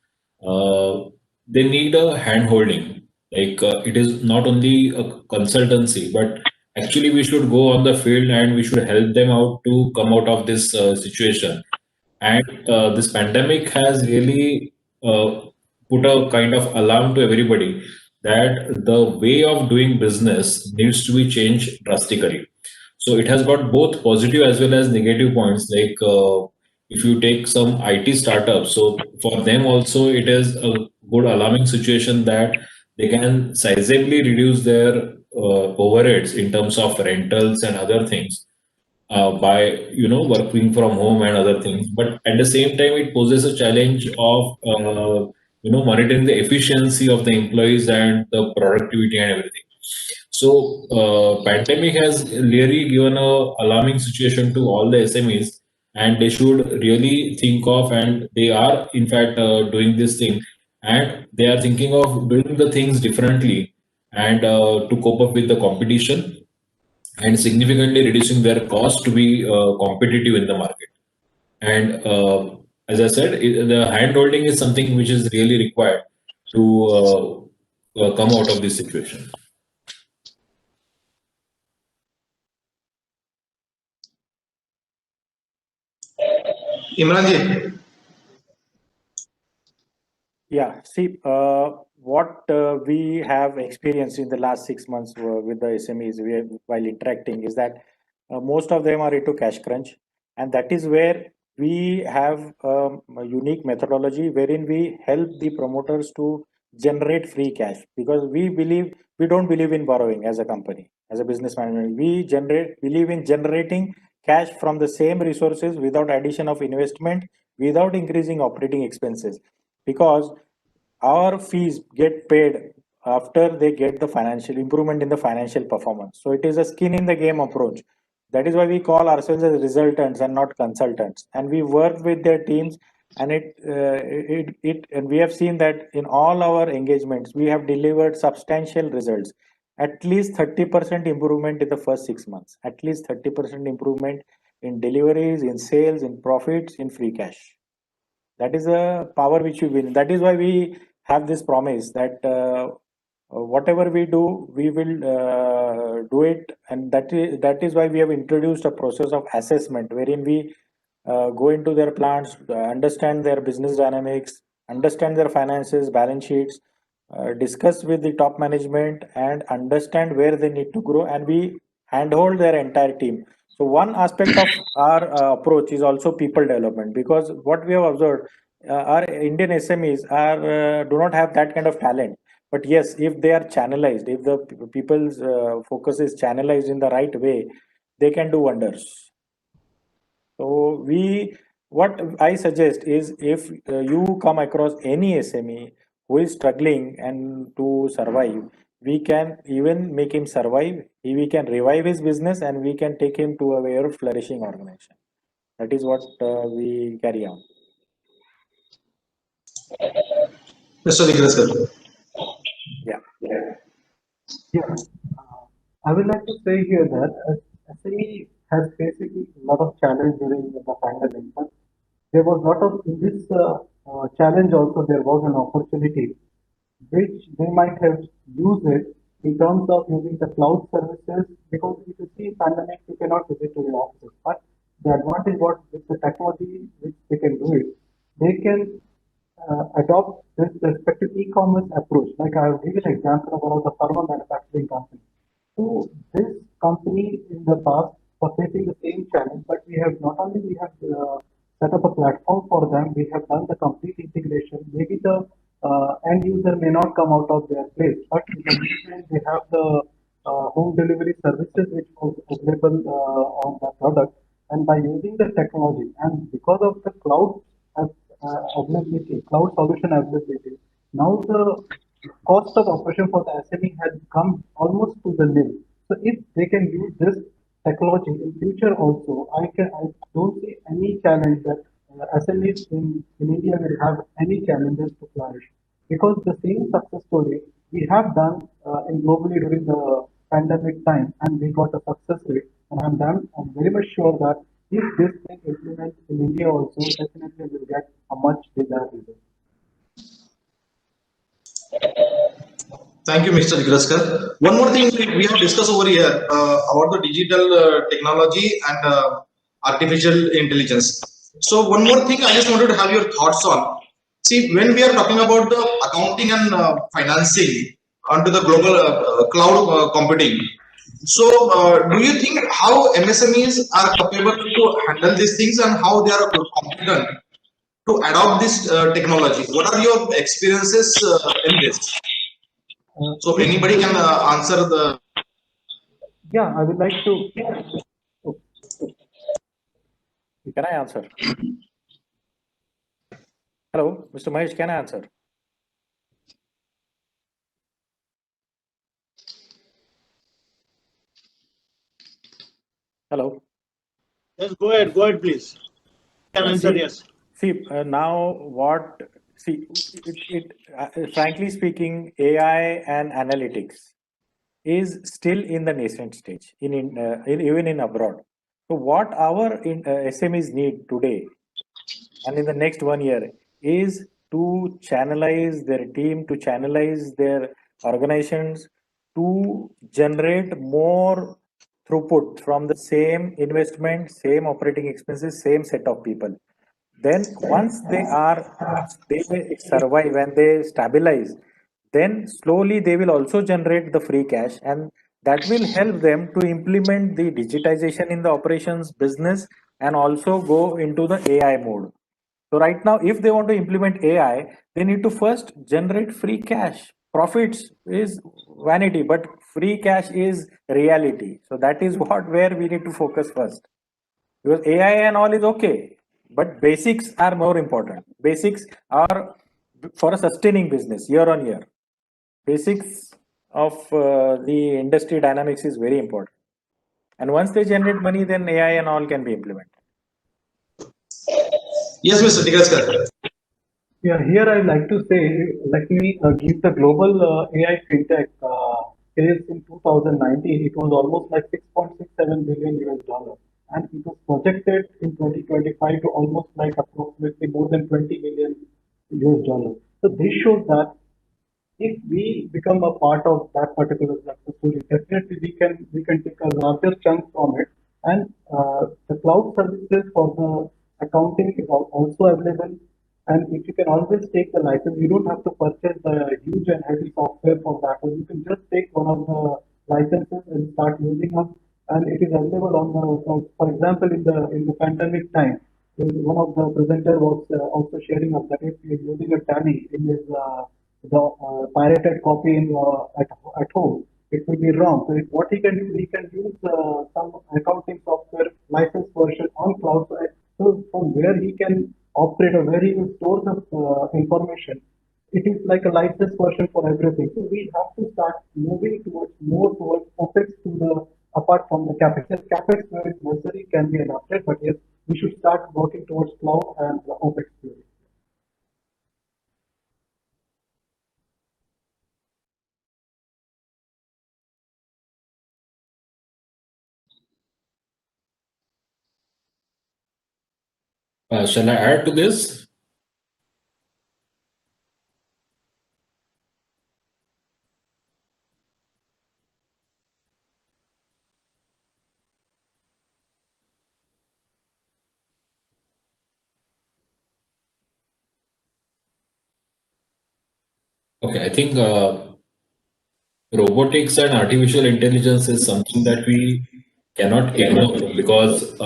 they need a hand-holding. Like it is not only a consultancy, but actually we should go on the field and we should help them out to come out of this situation. And this pandemic has really put a kind of alarm to everybody that the way of doing business needs to be changed drastically. So it has got both positive as well as negative points. Like if you take some IT startups, so for them also it is a good alarming situation that they can sizably reduce their overheads in terms of rentals and other things by working from home and other things. But at the same time, it poses a challenge of monitoring the efficiency of the employees and the productivity and everything. So pandemic has really given a alarming situation to all the SMEs, and they should really think of, and they are in fact doing this thing, and they are thinking of doing the things differently and to cope up with the competition and significantly reducing their cost to be competitive in the market. And as I said, the hand holding is something which is really required to come out of this situation. Imranji, Yeah, see, what we have experienced in the last 6 months with the SMEs while interacting is that most of them are into cash crunch, and that is where we have a unique methodology wherein we help the promoters to generate free cash, because we don't believe in borrowing as a company, as a business management. We believe in generating cash from the same resources without addition of investment, without increasing operating expenses, because our fees get paid after they get the financial improvement in the financial performance. So it is a skin in the game approach. That is why we call ourselves as resultants and not consultants. And we work with their teams, and and we have seen that in all our engagements, we have delivered substantial results. At least 30% improvement in the first 6 months. At least 30% improvement in deliveries, in sales, in profits, in free cash. That is a power which we win. That is why we have this promise that whatever we do, we will do it, and that is why we have introduced a process of assessment wherein we go into their plants, understand their business dynamics, understand their finances, balance sheets, discuss with the top management, and understand where they need to grow, and we handhold their entire team. So one aspect of our approach is also people development, because what we have observed, our Indian SMEs do not have that kind of talent. But yes, if they are channelized, if the people's focus is channelized in the right way, they can do wonders. So what I suggest is, if you come across any SME who is struggling and to survive, we can even make him survive. We can revive his business, and we can take him to a very flourishing organization. That is what we carry on. Mr. Vigraskar. Yeah. Yeah. I would like to say here that SME has basically a lot of challenge during the pandemic, but there was a lot of, in this challenge also, there was an opportunity which they might have used it in terms of using the cloud services, because if you see pandemic, you cannot visit to the office. But the advantage what with the technology which they can do it, they can adopt this respective e-commerce approach. Like I'll give you an example about the pharma manufacturing company. So this company in the past was facing the same challenge, but we have not only we have set up a platform for them, we have done the complete integration. Maybe the end user may not come out of their place, but in the meantime they have the home delivery services which was available on the product. And by using the technology, and because of the cloud availability, cloud solution availability, now the cost of operation for the SME has come almost to the nil. So if they can use this technology in future also, I don't see any challenge that SMEs in India will have any challenges to flourish, because the same success story we have done in globally during the pandemic time, and we got a success rate. And I'm very much sure that if this thing implements in India also, definitely will get a much desired result. Thank you, Mr. Vigraskar. One more thing we have discussed over here about the digital technology and artificial intelligence. So one more thing I just wanted to have your thoughts on. See, when we are talking about the accounting and financing onto the global cloud computing, so do you think how MSMEs are capable to handle these things, and how they are competent to adopt this technology? What are your experiences in this? So anybody can answer the. Yeah, I would like to. Can I answer? Hello, Mr. Mahesh, can I answer? Hello. Yes, go ahead, please. Can answer, yes. See, now frankly speaking, AI and analytics is still in the nascent stage, even in abroad. So what our SMEs need today and in the next 1 year is to channelize their team, to channelize their organizations to generate more throughput from the same investment, same operating expenses, same set of people. Then once they survive and they stabilize, then slowly they will also generate the free cash, and that will help them to implement the digitization in the operations business and also go into the AI mode. So right now, if they want to implement AI, they need to first generate free cash. Profits is vanity, but free cash is reality. So that is what where we need to focus first. Because AI and all is okay, but basics are more important. Basics are for a sustaining business year on year. Basics of the industry dynamics is very important. And once they generate money, then AI and all can be implemented. Yes, Mr. Digaskar. Yeah, here I'd like to say, let me give the global AI fintech sales in 2019. It was almost like 6.67 billion US dollars, and it was projected in 2025 to almost like approximately more than 20 billion US dollars. So this shows that if we become a part of that particular success story, definitely we can take a larger chunk from it. And the cloud services for the accounting is also available. And if you can always take the license, you don't have to purchase the huge and heavy software for that. So you can just take one of the licenses and start using them. And it is available on the, for example, in the pandemic time, one of the presenter was also sharing up that if you're using a Tally in his the pirated copy in at home, it will be wrong. So what he can do, he can use some accounting software license version on cloud. So from where he can operate or where he will store the information, it is like a license version for everything. So we have to start moving more towards OpEx to the apart from the CapEx. Yes, CapEx where it's necessary can be adapted, but yes, we should start working towards cloud and the OpEx theory. Shall I add to this? Okay, I think robotics and artificial intelligence is something that we cannot ignore because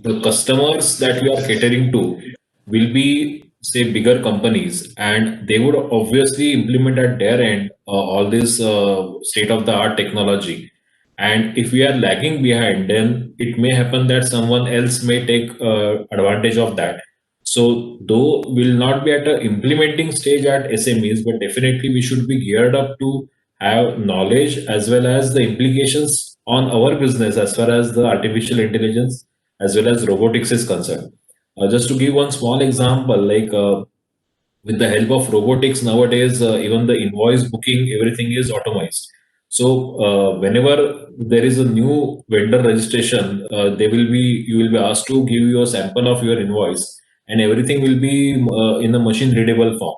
the customers that we are catering to will be, say, bigger companies, and they would obviously implement at their end all this state of the art technology. And if we are lagging behind, then it may happen that someone else may take advantage of that. So, though we'll not be at a implementing stage at SMEs, but definitely we should be geared up to have knowledge as well as the implications on our business as far as the artificial intelligence as well as robotics is concerned. Just to give one small example, like with the help of robotics nowadays, even the invoice booking, everything is automized. So whenever there is a new vendor registration, you will be asked to give you a sample of your invoice, and everything will be in a machine readable form.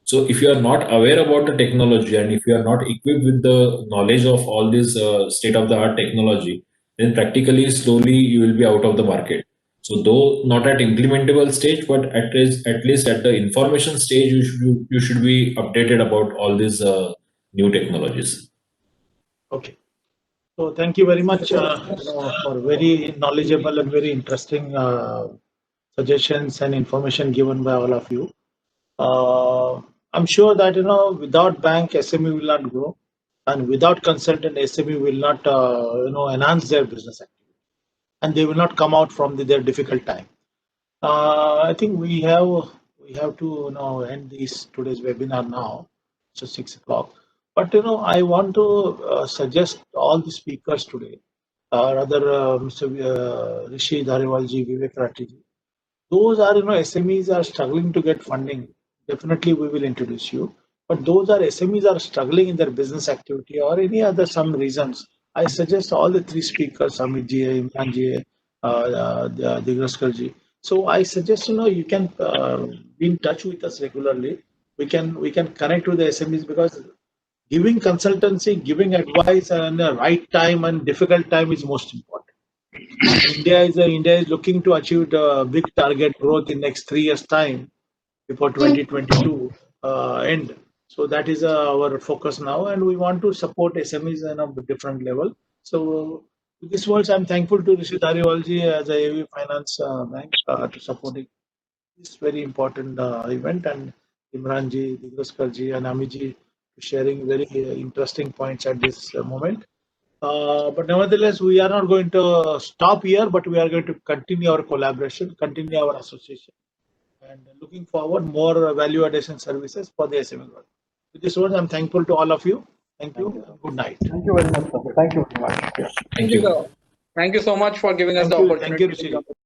So if you are not aware about the technology and if you are not equipped with the knowledge of all this state of the art technology, then practically slowly you will be out of the market. So though not at implementable stage, but at least at the information stage, you should be updated about all these new technologies. Okay. So thank you very much for very knowledgeable and very interesting suggestions and information given by all of you. I'm sure that without bank, SME will not grow, and without consultant, SME will not enhance their business activity, and they will not come out from their difficult time. I think we have to end today's webinar now. So 6 o'clock. But I want to suggest all the speakers today, rather Mr. Rishi Dhariwalji, Vivek Rathiji. Those are SMEs are struggling to get funding. Definitely, we will introduce you. But those are SMEs are struggling in their business activity or any other some reasons. I suggest all the three speakers, Amit ji, Imran ji, Digraskarji, So I suggest, you can be in touch with us regularly. We can connect with the SMEs, because giving consultancy, giving advice and the right time and difficult time is most important. India is looking to achieve the big target growth in next 3 years time before 2022 end. So that is our focus now, and we want to support SMEs on a different level. So with these words, I'm thankful to Rishi Dhariwalji as a AV Finance Bank to supporting this very important event, and Imranji, Digraskarji, and Amiji sharing very interesting points at this moment. But nevertheless, we are not going to stop here, but we are going to continue our collaboration, continue our association, and looking forward more value addition services for the SME world. With this word, I'm thankful to all of you. Thank you. Good night. Thank you very much, sir. Thank you very much. Thank you. Thank you so much for giving us Thank the you. opportunity. Thank you, Rishi.